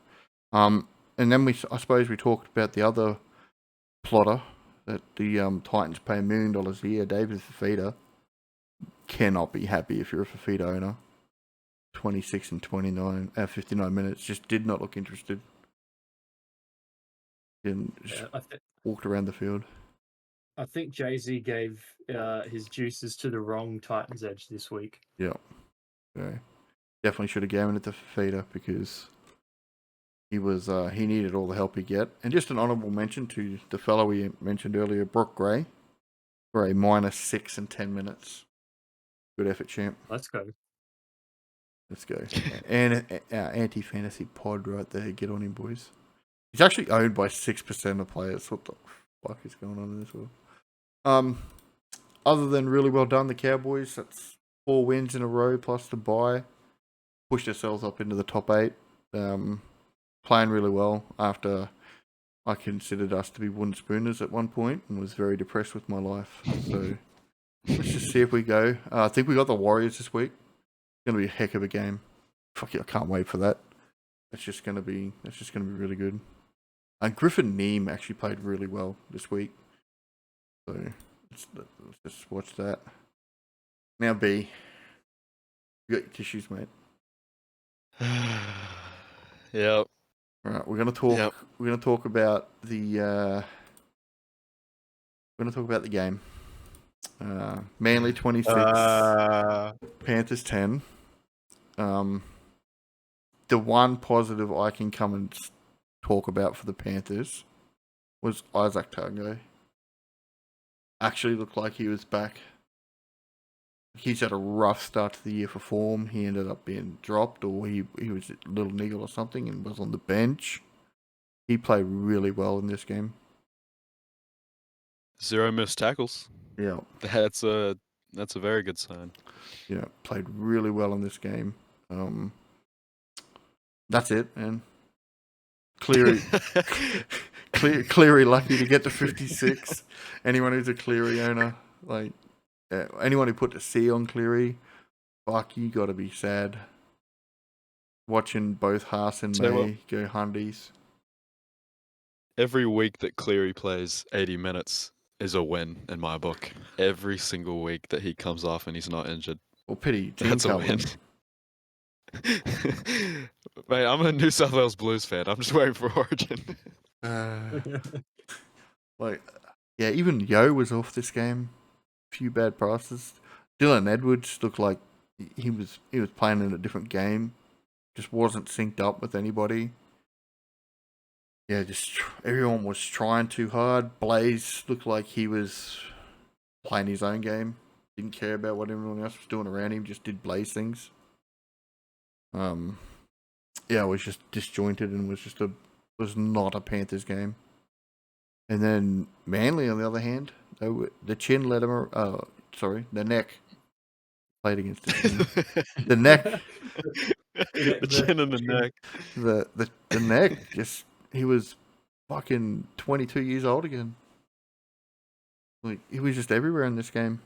And then I suppose we talked about the other plotter that the Titans pay $1 million a year, David Fafita. Cannot be happy if you're a Fafita owner. 26 and 59 minutes. Just did not look interested. And just walked around the field. I think Jay-Z gave his juices to the wrong Titans edge this week. Yeah. Definitely should have given it to Fafita because he needed all the help he get. And just an honourable mention to the fellow we mentioned earlier, Brooke Gray, for a -6 and 10 minutes. Good effort, champ. Let's go. And our anti-fantasy pod right there. Get on him, boys. He's actually owned by 6% of players. What the fuck is going on in this world? Other than really well done, the Cowboys. That's 4 wins in a row plus the bye. Pushed ourselves up into the top 8. Playing really well after I considered us to be wooden spooners at one point and was very depressed with my life. So let's just see if we go. I think we got the Warriors this week. It's gonna be a heck of a game. Fuck yeah, I can't wait for that. That's just gonna be really good. And Griffin Neem actually played really well this week. So let's just watch that. Now B. You got your tissues, mate. Yep. All right, we're gonna talk. Yep. We're gonna talk about the. We're gonna talk about the game. Manly 26, Panthers 10. The one positive I can come and talk about for the Panthers was Isaac Tango. Actually looked like he was back. He's had a rough start to the year for form. He ended up being dropped, or he was a little niggle or something and was on the bench. He played really well in this game. 0 missed tackles. Yeah. That's a very good sign. Yeah, played really well in this game. That's it, man. Cleary lucky to get to 56. Anyone who's a Cleary owner, like anyone who put the C on Cleary, fuck, you gotta be sad. Watching both Haas and May go hundies. Every week that Cleary plays 80 minutes is a win in my book. Every single week that he comes off and he's not injured. Well, pity. That's a win. Mate, I'm a New South Wales Blues fan. I'm just waiting for Origin. Even Yo was off this game. Few bad passes. Dylan Edwards looked like he was playing in a different game. Just wasn't synced up with anybody. Yeah, just everyone was trying too hard. Blaze looked like he was playing his own game. Didn't care about what everyone else was doing around him. Just did Blaze things. It was just disjointed and was not a Panthers game. And then Manly, on the other hand, the chin let him. The neck played against the chin. The neck, the chin and the neck. The neck. Just he was fucking 22 years old again. Like he was just everywhere in this game.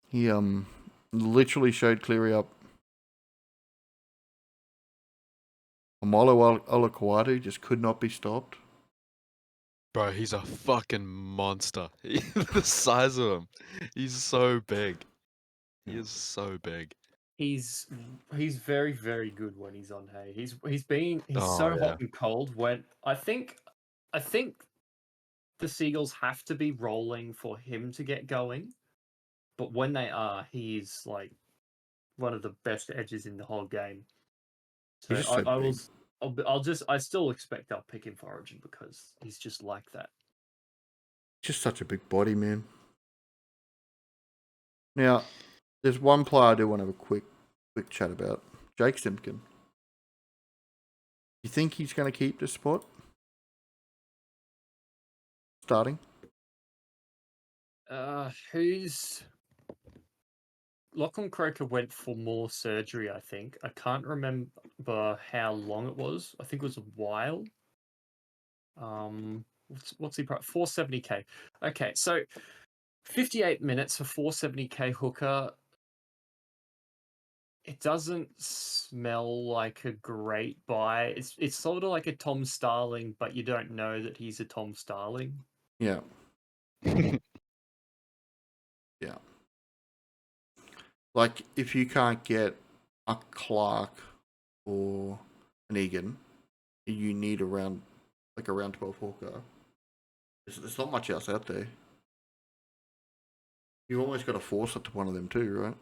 He literally showed Cleary up. Amolo Olakwatu just could not be stopped. Bro, he's a fucking monster. The size of him. He's so big. He is so big. He's very, very good when he's on hay. He's hot and cold when I think the Seagulls have to be rolling for him to get going. But when they are, he's like one of the best edges in the whole game. So He's just so I will. big. I still expect I'll pick him for Origin because he's just like that. Just such a big body, man. Now, there's one player I do want to have a quick chat about. Jake Simpkin. You think he's going to keep this spot? Starting? Who's Lachlan Croker went for more surgery, I think. I can't remember how long it was. I think it was a while. What's he price? 470k. Okay, so 58 minutes for 470k hooker. It doesn't smell like a great buy. It's sort of like a Tom Starling, but you don't know that he's a Tom Starling. Yeah. Yeah. Like, if you can't get a Clark or an Egan, you need around 12 hooker. There's not much else out there. You've almost got to force it to one of them too, right?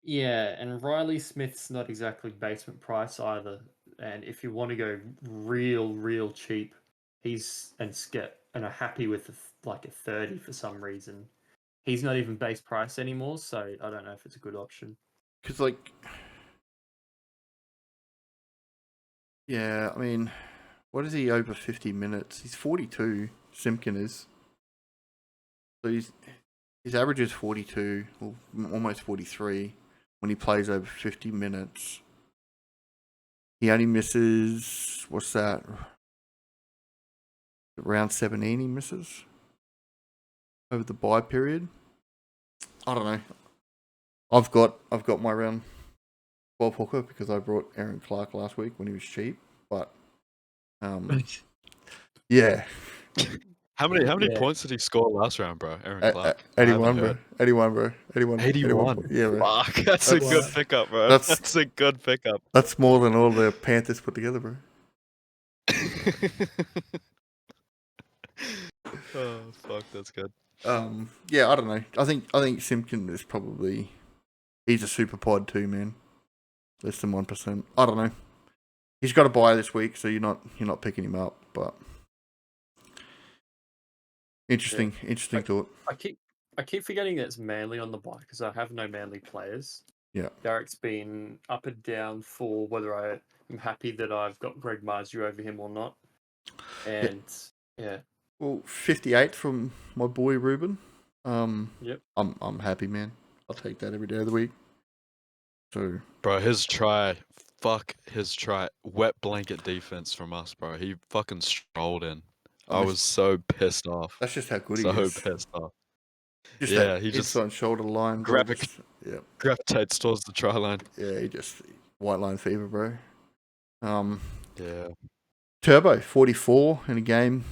Yeah, and Riley Smith's not exactly basement price either. And if you want to go real cheap, he's and are happy with like a 30 for some reason. He's not even base price anymore, so I don't know if it's a good option. Because, like, yeah, I mean, what is he over 50 minutes? He's 42, Simpkin is. So his average is 42, or almost 43, when he plays over 50 minutes. He only misses, what's that? Around 17 he misses over the bye period. I don't know. I've got my round 12 hooker because I brought Aaron Clark last week when he was cheap, but yeah. How many Yeah. points did he score last round, bro? Aaron Clark. 81, bro. 81, bro. 81. 81. Yeah, bro. Fuck, that's a good pickup, bro. That's a good pickup. That's more than all the Panthers put together, bro. Oh fuck, that's good. Yeah, I don't know. I think Simpkin is probably he's a super pod too, man. Less than 1%. I don't know. He's got a buy this week, so you're not picking him up, but interesting thought. I keep forgetting that it's Manly on the buy because I have no Manly players. Yeah. Derek's been up and down for whether I am happy that I've got Greg Marzio over him or not. And yeah. Well, 58 from my boy Ruben. Yep. I'm happy, man. I'll take that every day of the week. So, bro, his try, wet blanket defense from us, bro. He fucking strolled in. I was so pissed off. That's just how good he So is. pissed off. Just yeah, he just inside shoulder line. Gravitates towards the try line. Yeah, he just white line fever, bro. Yeah. Turbo 44 in a game,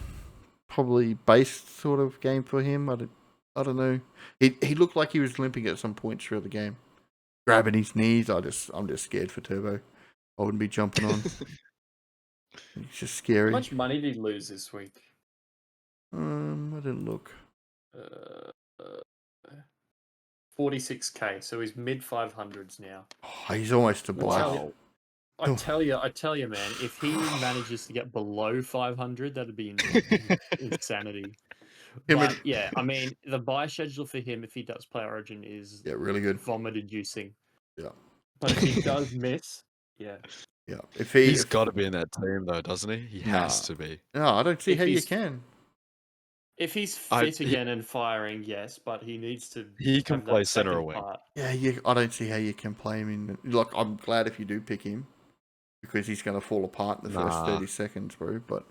probably base sort of game for him. I don't know. He looked like he was limping at some points through the game, grabbing his knees. I'm just scared for Turbo. I wouldn't be jumping on. It's just scary. How much money did he lose this week? I didn't look. 46k, so he's mid 500s now. Oh, he's almost a buy. I tell you, man, if he manages to get below 500, that'd be insanity. But yeah, I mean, the buy schedule for him, if he does play Origin, is really good, vomit-inducing. Yeah, but if he does miss, yeah. If he's got to be in that team though, doesn't he? He has to be. No, I don't see how you can. If he's fit again and firing, yes, but he needs to. He can play center or wing. Yeah, I don't see how you can play him in. Like, I'm glad if you do pick him because he's going to fall apart in the first 30 seconds, bro. But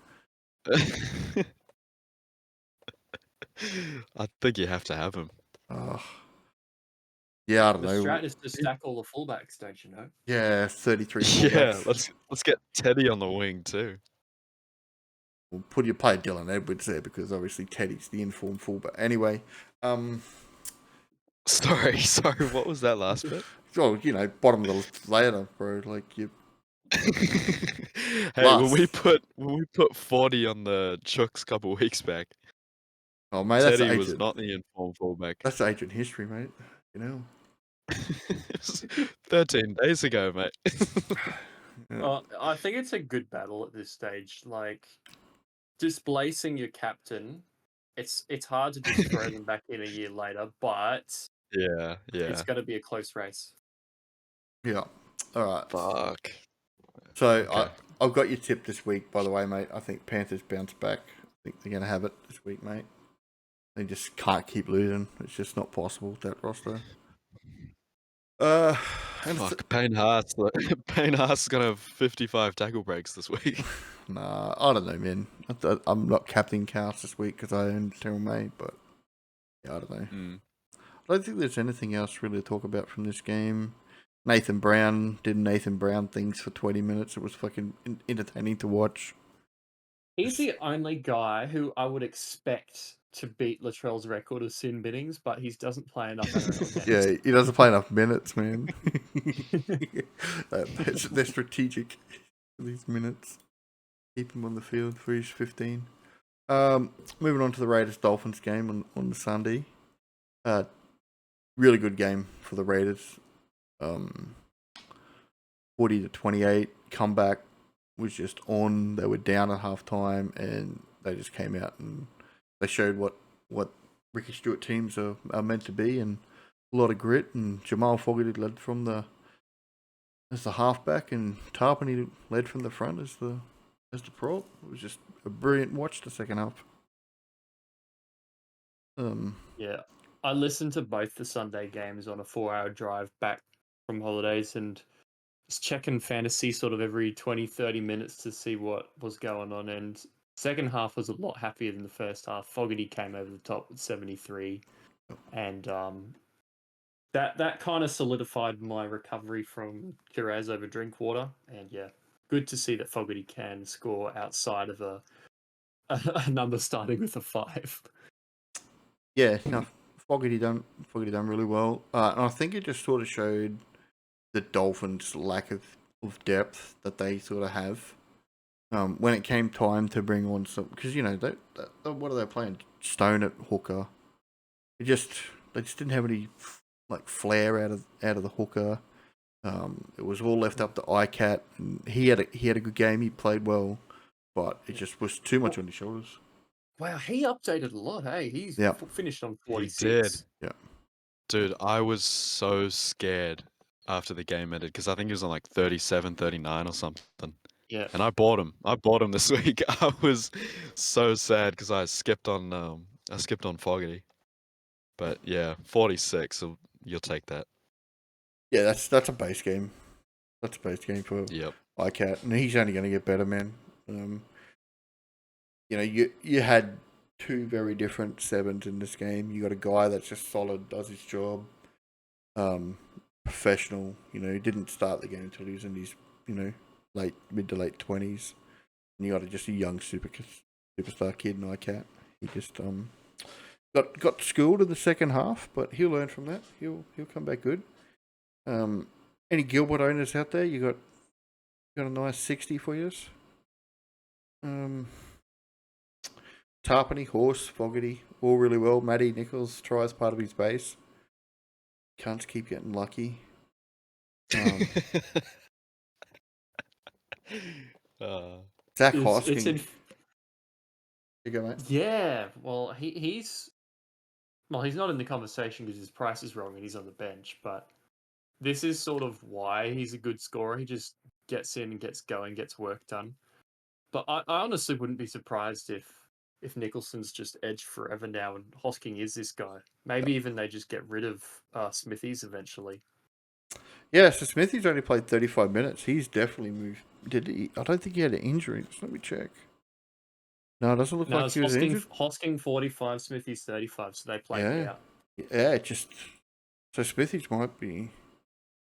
I think you have to have him. Yeah, I don't know. The strat is to stack all the fullbacks, don't you know? Yeah, 33 fullbacks. Yeah, let's get Teddy on the wing too. We'll play Dylan Edwards there because obviously Teddy's the informed fullback. Anyway, Sorry, what was that last bit? Oh, bottom of the ladder, bro. Like you. Hey, when we put 40 on the Chooks a couple weeks back. Oh, mate, Teddy was not the informed fullback. That's ancient history, mate. It was 13 days ago, mate. I think it's a good battle at this stage. Like displacing your captain, it's hard to just throw them back in a year later, but Yeah, it's yeah. going to be a close race. Yeah. All right. Fuck. So Okay. I've got your tip this week, by the way, mate. I think Panthers bounce back. I think they're going to have it this week, mate. They just can't keep losing. It's just not possible with that roster. And Fuck, Payne Haas. Payne Haas is gonna have 55 tackle breaks this week. nah, I don't know, man. I'm not captain Counts this week because I own Terrell May, but yeah, I don't know. Mm. I don't think there's anything else really to talk about from this game. Nathan Brown did Nathan Brown things for 20 minutes. It was fucking entertaining to watch. He's the only guy who I would expect to beat Latrell's record of sin binnings, but he doesn't play enough NRL games. Yeah, he doesn't play enough minutes, man. They're strategic for these minutes. Keep him on the field for his 15. Moving on to the Raiders Dolphins game on the Sunday. Really good game for the Raiders. 40-28 comeback was just on. They were down at halftime and they just came out and they showed what Ricky Stewart teams are meant to be, and a lot of grit. And Jamal Fogarty led from as the halfback, and Tarpany led from the front as the prop. It was just a brilliant watch the second half. Yeah, I listened to both the Sunday games on a 4-hour drive back from holidays and just checking fantasy sort of every 20-30 minutes to see what was going on. And second half was a lot happier than the first half. Fogarty came over the top with 73, and that kind of solidified my recovery from Shiraz over Drinkwater. And yeah, good to see that Fogarty can score outside of a number starting with a 5. Yeah, no, Fogarty done really well. And I think it just sort of showed the Dolphins' lack of depth that they sort of have. When it came time to bring on some, because you know what are they playing? Stone at hooker. They just didn't have any like flair out of the hooker. It was all left up to ICAT, and he had a good game. He played well, but it just was too much on his shoulders. Wow, he updated a lot, hey? He's Yeah. finished on He 46. did. Yeah. Dude, I was so scared after the game ended because I think he was on like 37, 39 or something. Yeah. And I bought him. I bought him this week. I was so sad because I skipped on Fogarty. But yeah, 46. So you'll take that. Yeah, that's a base game. That's a base game for Yep. ICAT, and he's only going to get better, man. You know, you had two very different sevens in this game. You got a guy that's just solid, does his job, professional. You know, he didn't start the game until he was in his mid to late 20s. And you got just a young superstar kid in ICAT. He just got schooled in the second half, but he'll learn from that. He'll come back good. Any Gilbert owners out there? You got a nice 60 for you. Tarpany, Horse, Fogarty, all really well. Matty Nichols tries part of his base. Cunts keep getting lucky. Zach Hosking. You go, mate. Yeah, well, he's not in the conversation because his price is wrong and he's on the bench, but this is sort of why he's a good scorer. He just gets in and gets going, gets work done. But I honestly wouldn't be surprised if Nicholson's just edged forever now and Hosking is this guy. Maybe even they just get rid of Smithies eventually. Yeah, so Smithies only played 35 minutes. He's definitely moved. Did he? I don't think he had an injury. Just let me check. No, it doesn't look like he was injured. Hosking 45, Smithies 35, so they played it out. Yeah, so Smithies might be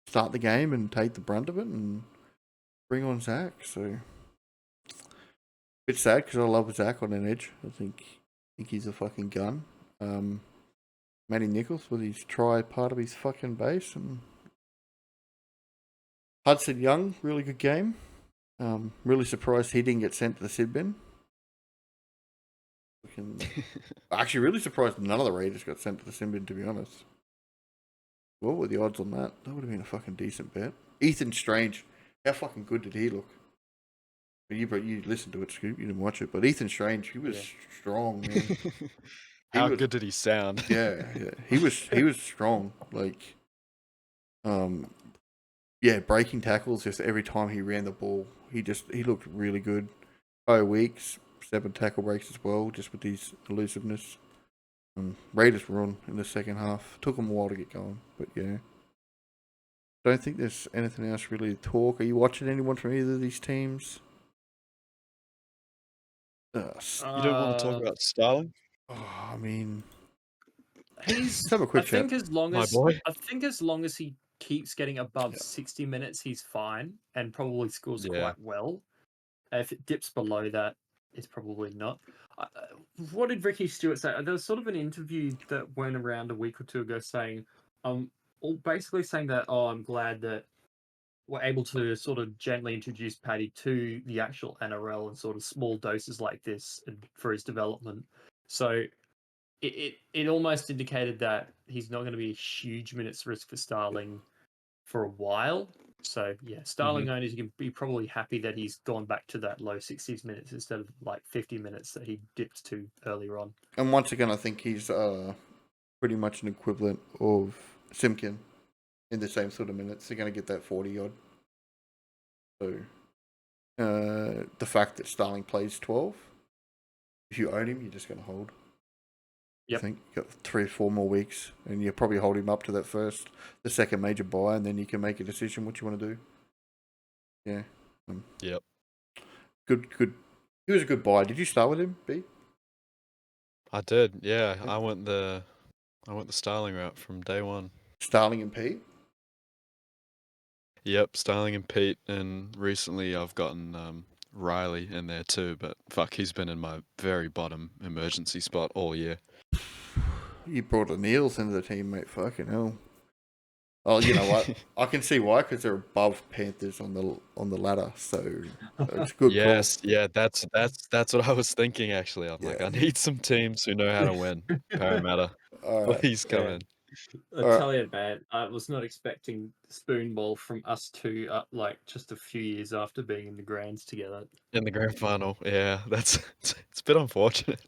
start the game and take the brunt of it and bring on Zach. So bit sad because I love Zach on an edge. I think he's a fucking gun. Matty Nichols with his try part of his fucking base, and Hudson Young, really good game. Really surprised he didn't get sent to the Sid bin. Actually, really surprised none of the Raiders got sent to the Sid bin, to be honest. What were the odds on that? That would have been a fucking decent bet. Ethan Strange. How fucking good did he look? You listened to it, Scoop. You didn't watch it, but Ethan Strange, he was strong, man. How was, good did he sound? yeah. He was strong. Like, breaking tackles just every time he ran the ball. He looked really good. 5 weeks, 7 tackle breaks as well, just with his elusiveness. Raiders were on in the second half. Took them a while to get going, but yeah. Don't think there's anything else really to talk. Are you watching anyone from either of these teams? You don't want to talk about Starling? I mean, He's. let's have a quick chat. My boy. I think as long as he keeps getting above 60 minutes, he's fine and probably scores Yeah. quite well. If it dips below that, it's probably not. What did Ricky Stewart say? There was sort of an interview that went around a week or two ago saying, basically saying that, I'm glad that we're able to sort of gently introduce Paddy to the actual NRL in sort of small doses like this and for his development. So it almost indicated that he's not going to be a huge minutes risk for Starling for a while. So yeah, Starling owners can be probably happy that he's gone back to that low 60s minutes instead of like 50 minutes that he dipped to earlier on. And once again, I think he's pretty much an equivalent of Simkin in the same sort of minutes. They're going to get that 40 odd. So the fact that Starling plays 12, if you own him, you're just going to hold. Yep. I think you got 3 or 4 more weeks, and you probably hold him up to the second major buy, and then you can make a decision what you want to do. Yeah. Yep. Good. He was a good buy. Did you start with him, B? I did. Yeah, I went the Starling route from day one. Starling and Pete. Yep, Starling and Pete, and recently I've gotten Riley in there too. But fuck, he's been in my very bottom emergency spot all year. You brought the Neils into the team, mate. Fucking hell. Oh, you know what? I can see why, because they're above Panthers on the ladder. So it's a good. Yes, call. yeah, that's what I was thinking actually. I'm like, I need some teams who know how to win. Parramatta, please come in. I tell you, man, I was not expecting spoonball from us two, like just a few years after being in the grands together. In the grand final, yeah, it's a bit unfortunate.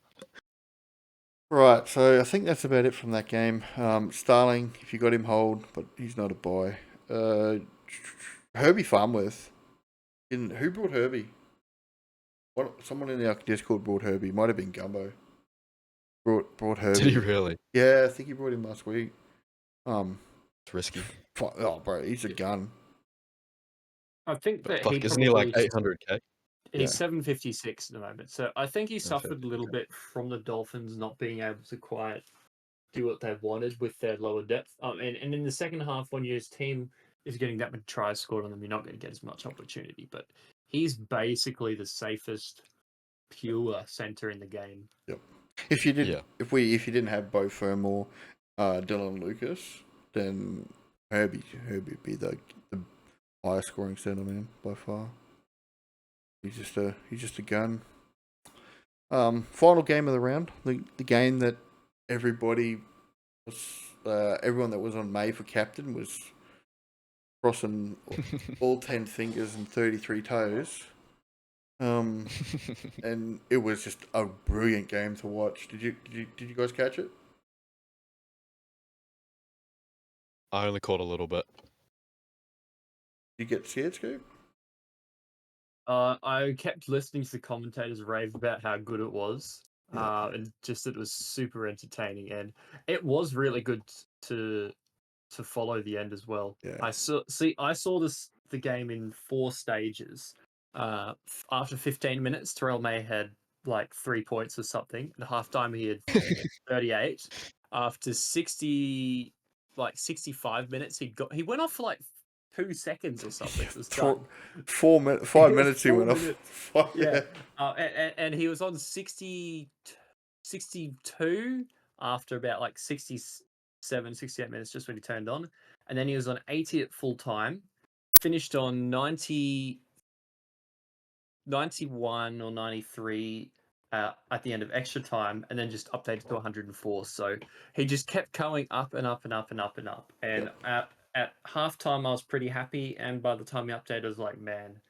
Right, so I think that's about it from that game. Starling, if you got him, hold, but he's not a buy. Herbie Farmworth. Who brought Herbie? Someone in our Discord brought Herbie. Might have been Gumbo. Brought Herbie. Did he really? Yeah, I think he brought him last week. It's risky. Oh, bro, he's a gun. I think that Fuck, isn't he like 800k? He's 756 at the moment, so I think he suffered a little bit from the Dolphins not being able to quite do what they wanted with their lower depth. And in the second half, when your team is getting that many tries scored on them, you're not going to get as much opportunity. But he's basically the safest pure center in the game. Yep. If you didn't have Bo Firm or Dylan Lucas, then Herbie would be the highest scoring center man by far. He's just a gun. Final game of the round, the game that everyone that was on May for captain was crossing all 10 fingers and 33 toes. And it was just a brilliant game to watch. Did you guys catch it? I only caught a little bit. Did you get scared, Scoop? I kept listening to the commentators rave about how good it was, and just that it was super entertaining, and it was really good to follow the end as well. Yeah. I saw the game in 4 stages. After 15 minutes, Terrell May had like 3 points or something. At halftime, he had 38. After 65 minutes, he went off for like 2 seconds or something. It was done. 5 minutes he went off. Yeah. And he was on 62 after about like 67, 68 minutes just when he turned on. And then he was on 80 at full time. Finished on 91 or 93 at the end of extra time, and then just updated to 104. So he just kept going up and up and up and up and up. And at halftime, I was pretty happy, and by the time he updated, I was like, man,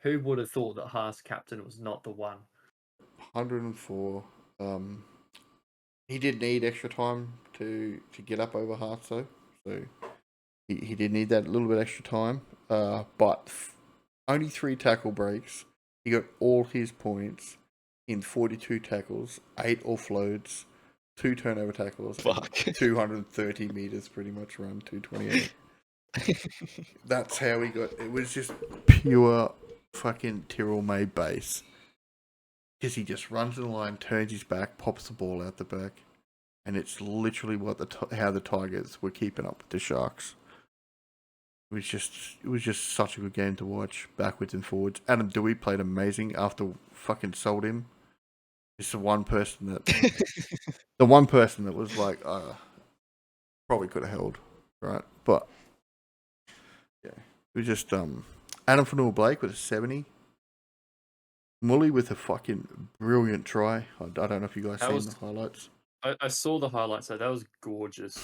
who would have thought that Haas captain was not the one? 104. He did need extra time to get up over Hearts though, so he did need that little bit extra time. But only 3 tackle breaks. He got all his points in 42 tackles, 8 offloads, 2 turnover tackles, Fuck. 230 meters pretty much run, 228. That's how he got. It was just pure fucking Tyrrell made base. Because he just runs in the line, turns his back, pops the ball out the back, and it's literally what how the Tigers were keeping up with the Sharks. It was just such a good game to watch, backwards and forwards. Adam Dewey played amazing after fucking sold him. It's the one person that was like, probably could have held, right? But yeah, it was just Adam Fanua Blake with a 70. Mully with a fucking brilliant try. I don't know if you guys seen the highlights. I saw the highlights though. That was gorgeous.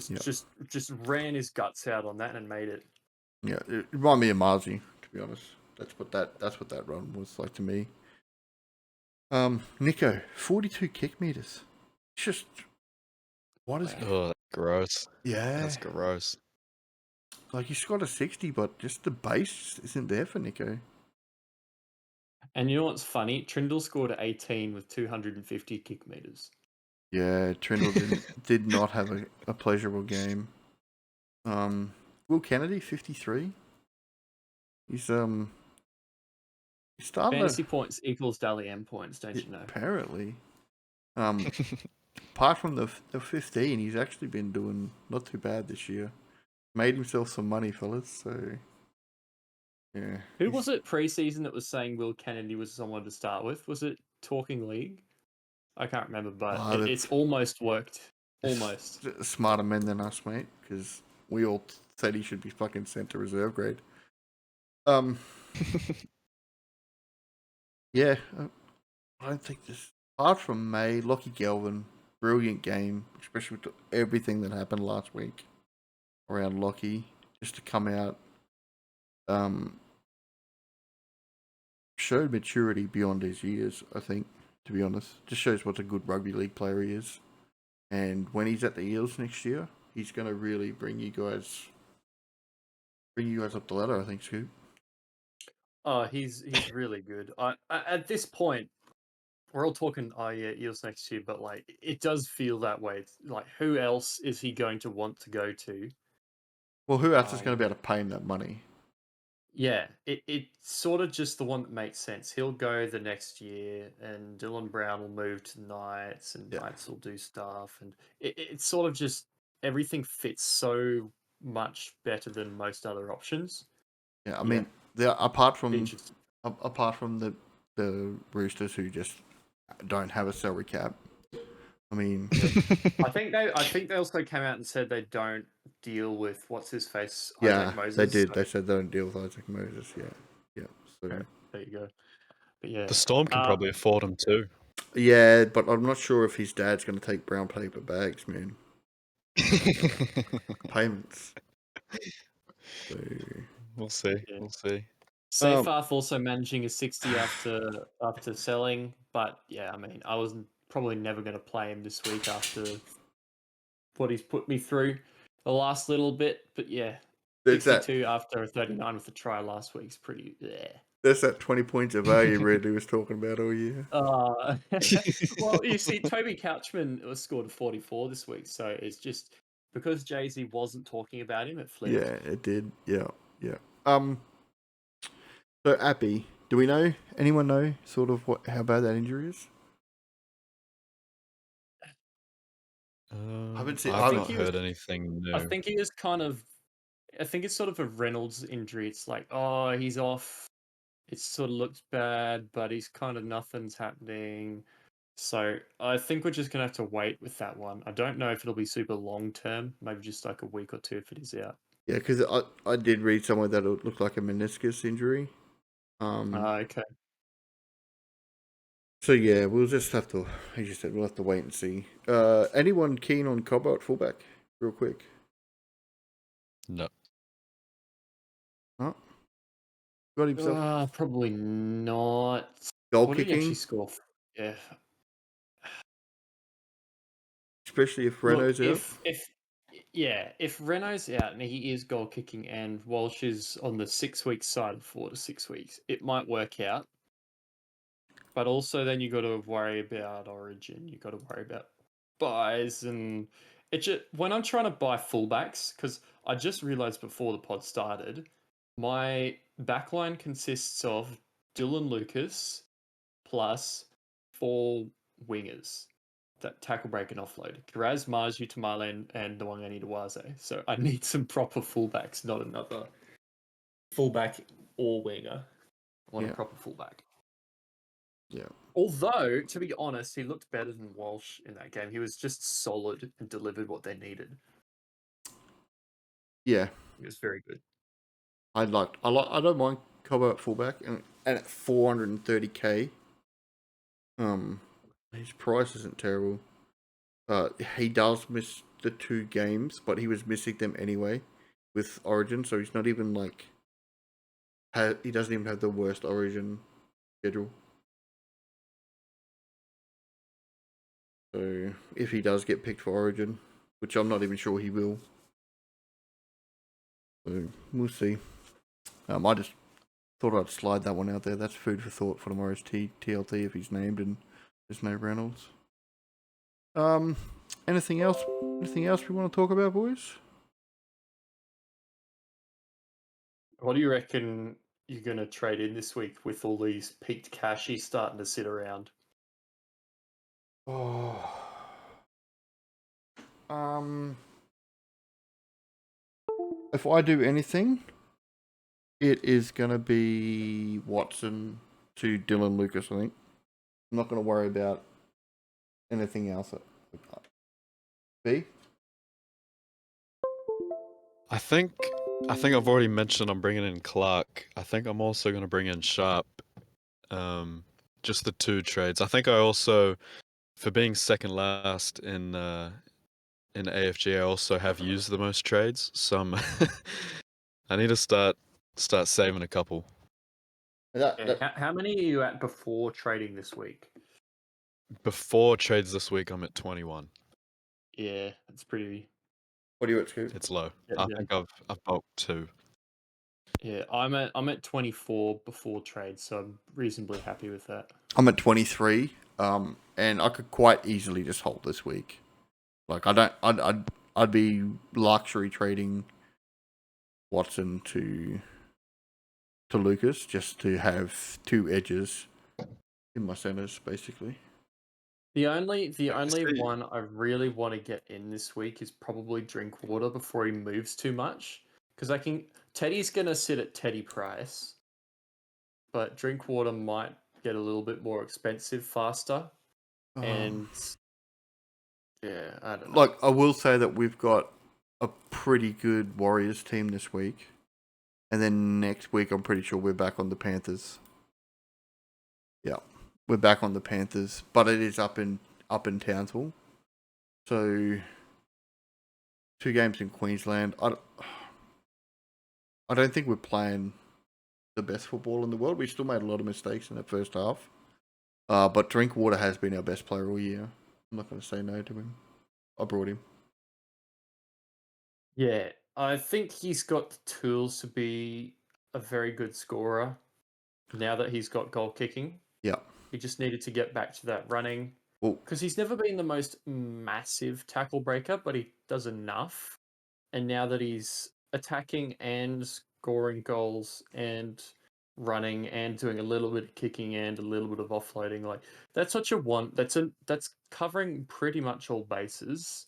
Yeah. Just ran his guts out on that and made it. Yeah, it reminded me of Marzi, to be honest. That's what that run was like to me. Nico, 42 kick meters. It's just what is Oh, that's gross. Yeah. That's gross. Like he's got a 60, but just the base isn't there for Nico. And you know what's funny? Trindle scored 18 with 250 kick meters. Yeah, Trindle did not have a pleasurable game. Will Kennedy, 53. He's starting Fantasy points equals Dally M points, don't you know? Apparently. Apart from the 15, he's actually been doing not too bad this year. Made himself some money, fellas. So yeah. Who was it preseason that was saying Will Kennedy was someone to start with? Was it Talking League? I can't remember, but it's almost worked. Almost. Smarter men than us, mate, because we all said he should be fucking sent to reserve grade. Yeah, I don't think this. Apart from May, Lockie Galvin, brilliant game, especially with everything that happened last week around Lockie, just to come out, showed maturity beyond his years. I think, to be honest, just shows what a good rugby league player he is. And when he's at the Eels next year, he's going to really bring you guys up the ladder, I think, Scoop. Oh, he's really good. At this point, we're all talking, oh yeah, Eels next year, but like it does feel that way. It's like, who else is he going to want to go to? Well, who else is going to be able to pay him that money? Yeah, it's sort of just the one that makes sense. He'll go the next year, and Dylan Brown will move to Knights, and Knights will do stuff, and it's sort of just everything fits so much better than most other options. Yeah, I mean, apart from the Roosters who just don't have a salary cap. I mean, I think they also came out and said they don't deal with what's his face. Yeah, Isaac Moses, they did. so- They said they don't deal with Isaac Moses. Yeah. So There you go. But yeah, The Storm can probably afford him too. yeah, but I'm not sure if his dad's going to take brown paper bags, man. Payments. So, We'll see. Yeah. We'll see. Seyfarth also managing a 60 after selling, but yeah, I mean, I was probably never going to play him this week after what he's put me through the last little bit. But yeah, 62 after a 39 with a try last week's pretty. Yeah. That's that 20 points of value Ridley was talking about all year. Well, you see, Toby Couchman was scored a 44 this week, so it's just because Jay-Z wasn't talking about him, it flipped. Yeah, it did. Yeah. So Appy, do anyone know sort of how bad that injury is? I've I not heard anything new. I think he is I think it's sort of a Reynolds injury. It's like, oh, he's off. It sort of looks bad, but he's kind of nothing's happening. So I think we're just going to have to wait with that one. I don't know if it'll be super long term, maybe just like a week or two if it is out. Yeah, because I did read somewhere that it looked like a meniscus injury. Okay. So yeah, we'll just have to. As you said, we'll have to wait and see. Anyone keen on Cobbo at fullback? Real quick. No. Huh? Got himself Probably not. goal What did he actually kicking, score? Yeah. especially if Look, Renault's out. if Renault's out and he is goal kicking and Walsh is on the 6 week side of 4 to 6 weeks, it might work out. But also then you got to worry about Origin. You got to worry about buys and it just when I'm trying to buy fullbacks because I just realized before the pod started, my backline consists of Dylan Lucas plus 4 wingers that tackle, break, and offload. Kiraz, Marju, Tamale, and Nwangani Dwaze. So I need some proper fullbacks, not another fullback or winger. I want Yeah. a proper fullback. Yeah. Although, to be honest, he looked better than Walsh in that game. He was just solid and delivered what they needed. Yeah. He was very good. I don't mind Cobbo at fullback and at 430k. His price isn't terrible. He does miss the 2 games, but he was missing them anyway with Origin, so he's not even like. He doesn't even have the worst Origin schedule. So if he does get picked for Origin, which I'm not even sure he will, so we'll see. I just thought I'd slide that one out there. That's food for thought for tomorrow's TLT if he's named and there's no Reynolds. Anything else? Anything else we want to talk about, boys? What do you reckon you're going to trade in this week with all these peaked cashies starting to sit around? Oh. If I do anything, it is gonna be Watson to Dylan Lucas. I think I'm not gonna worry about anything else. B. I think I've already mentioned I'm bringing in Clark. I think I'm also going to bring in Sharp. Just the 2 trades. I think I also, for being second last in AFG, I also have used the most trades. So I need to start saving a couple. How many are you at before trading this week? Before trades this week, I'm at 21. Yeah, it's pretty. What are you at, Scoop? It's low. Yeah, I yeah. think I've bulked 2. Yeah, I'm at 24 before trade, so I'm reasonably happy with that. I'm at 23. And I could quite easily just hold this week. Like I'd be luxury trading Watson to Lucas just to have 2 edges in my centers, basically. The only see. one I really want to get in this week is probably Drinkwater before he moves too much, because Teddy's gonna sit at Teddy price, but Drinkwater might get a little bit more expensive faster, and yeah, I don't know. Like I will say that we've got a pretty good Warriors team this week, and then next week I'm pretty sure we're back on the Panthers. Yeah, we're back on the Panthers, but it is up in Townsville, so 2 games in Queensland. I don't think we're playing the best football in the world. We still made a lot of mistakes in that first half, but Drinkwater has been our best player all year. I'm not going to say no to him. I brought him. Yeah, I think he's got the tools to be a very good scorer now that he's got goal kicking. Yeah. He just needed to get back to that running. Well, Because he's never been the most massive tackle breaker, but he does enough. And now that he's attacking and scoring goals and running and doing a little bit of kicking and a little bit of offloading, like that's what you want. That's covering pretty much all bases.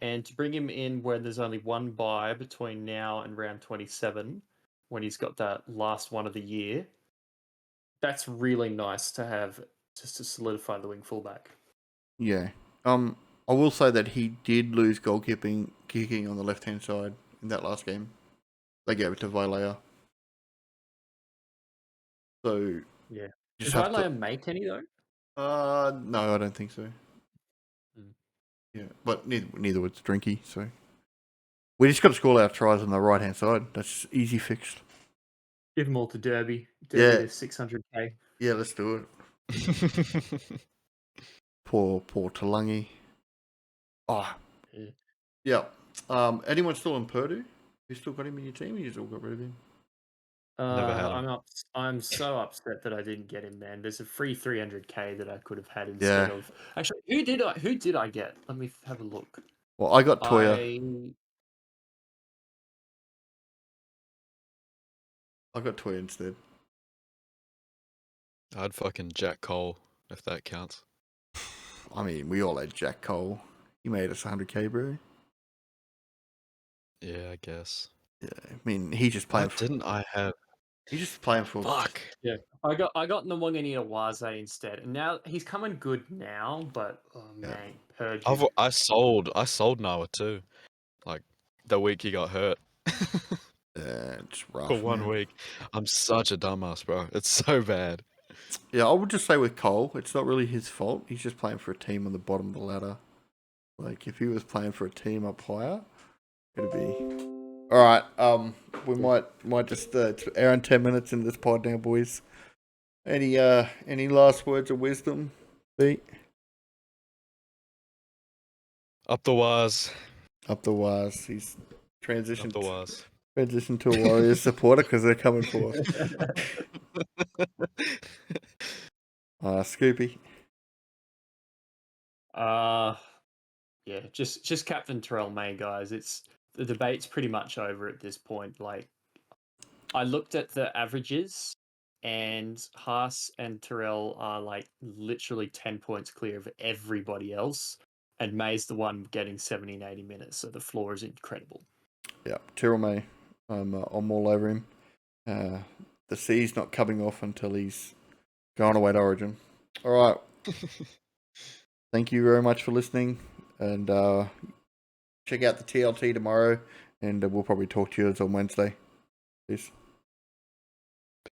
And to bring him in when there's only one bye between now and round 27, when he's got that last one of the year, that's really nice to have just to solidify the wing fullback. yeah. I will say that he did lose kicking on the left hand side in that last game. They gave it to Vilea. So Yeah. just Did have to. Vilea make any though? No, I don't think so. Mm. Yeah, but neither was Drinky. So we just got to score our tries on the right hand side. That's easy fixed. Give them all to Derby. Yeah. Derby to 600k. Yeah, let's do it. Poor Talangi. Oh, Yeah. yeah. Anyone still in Purdue? You still got him in your team? Or you just all got rid of him? Never had him. I'm so upset that I didn't get him, man. There's a free 300k that I could have had Yeah. instead of. Actually, who did I get? Let me have a look. Well, I got Toya. I got Toya instead. I'd fucking Jack Cole, if that counts. I mean, we all had Jack Cole. He made us 100k, bro. Yeah, I guess. Yeah, I mean, he's just playing. What didn't I have? He's just playing for. Fuck. Yeah, I got Nwangani Awaze instead, and now he's coming good now. But oh Yeah. man, Purge. I sold Noah too, like the week he got hurt. Yeah, it's rough. For 1 man. week. I'm such a dumbass, bro. It's so bad. Yeah, I would just say with Cole, it's not really his fault. He's just playing for a team on the bottom of the ladder. Like if he was playing for a team up higher, it'd be all right. We might just it's around 10 minutes into this pod now, boys. Any last words of wisdom, Pete? Up the wires. Up the wires. He's Up transitioned the wires. to a Warriors supporter because they're coming for Scoopy. Yeah, just Captain Terrell May, guys. It's the debate's pretty much over at this point. Like, I looked at the averages, and Haas and Terrell are like literally 10 points clear of everybody else, and May's the one getting 70 and 80 minutes. So the floor is incredible. Yeah, Terrell May. I'm all over him. The C's not coming off until he's gone away to Origin. All right. Thank you very much for listening, and check out the TLT tomorrow, and we'll probably talk to you on Wednesday. Peace.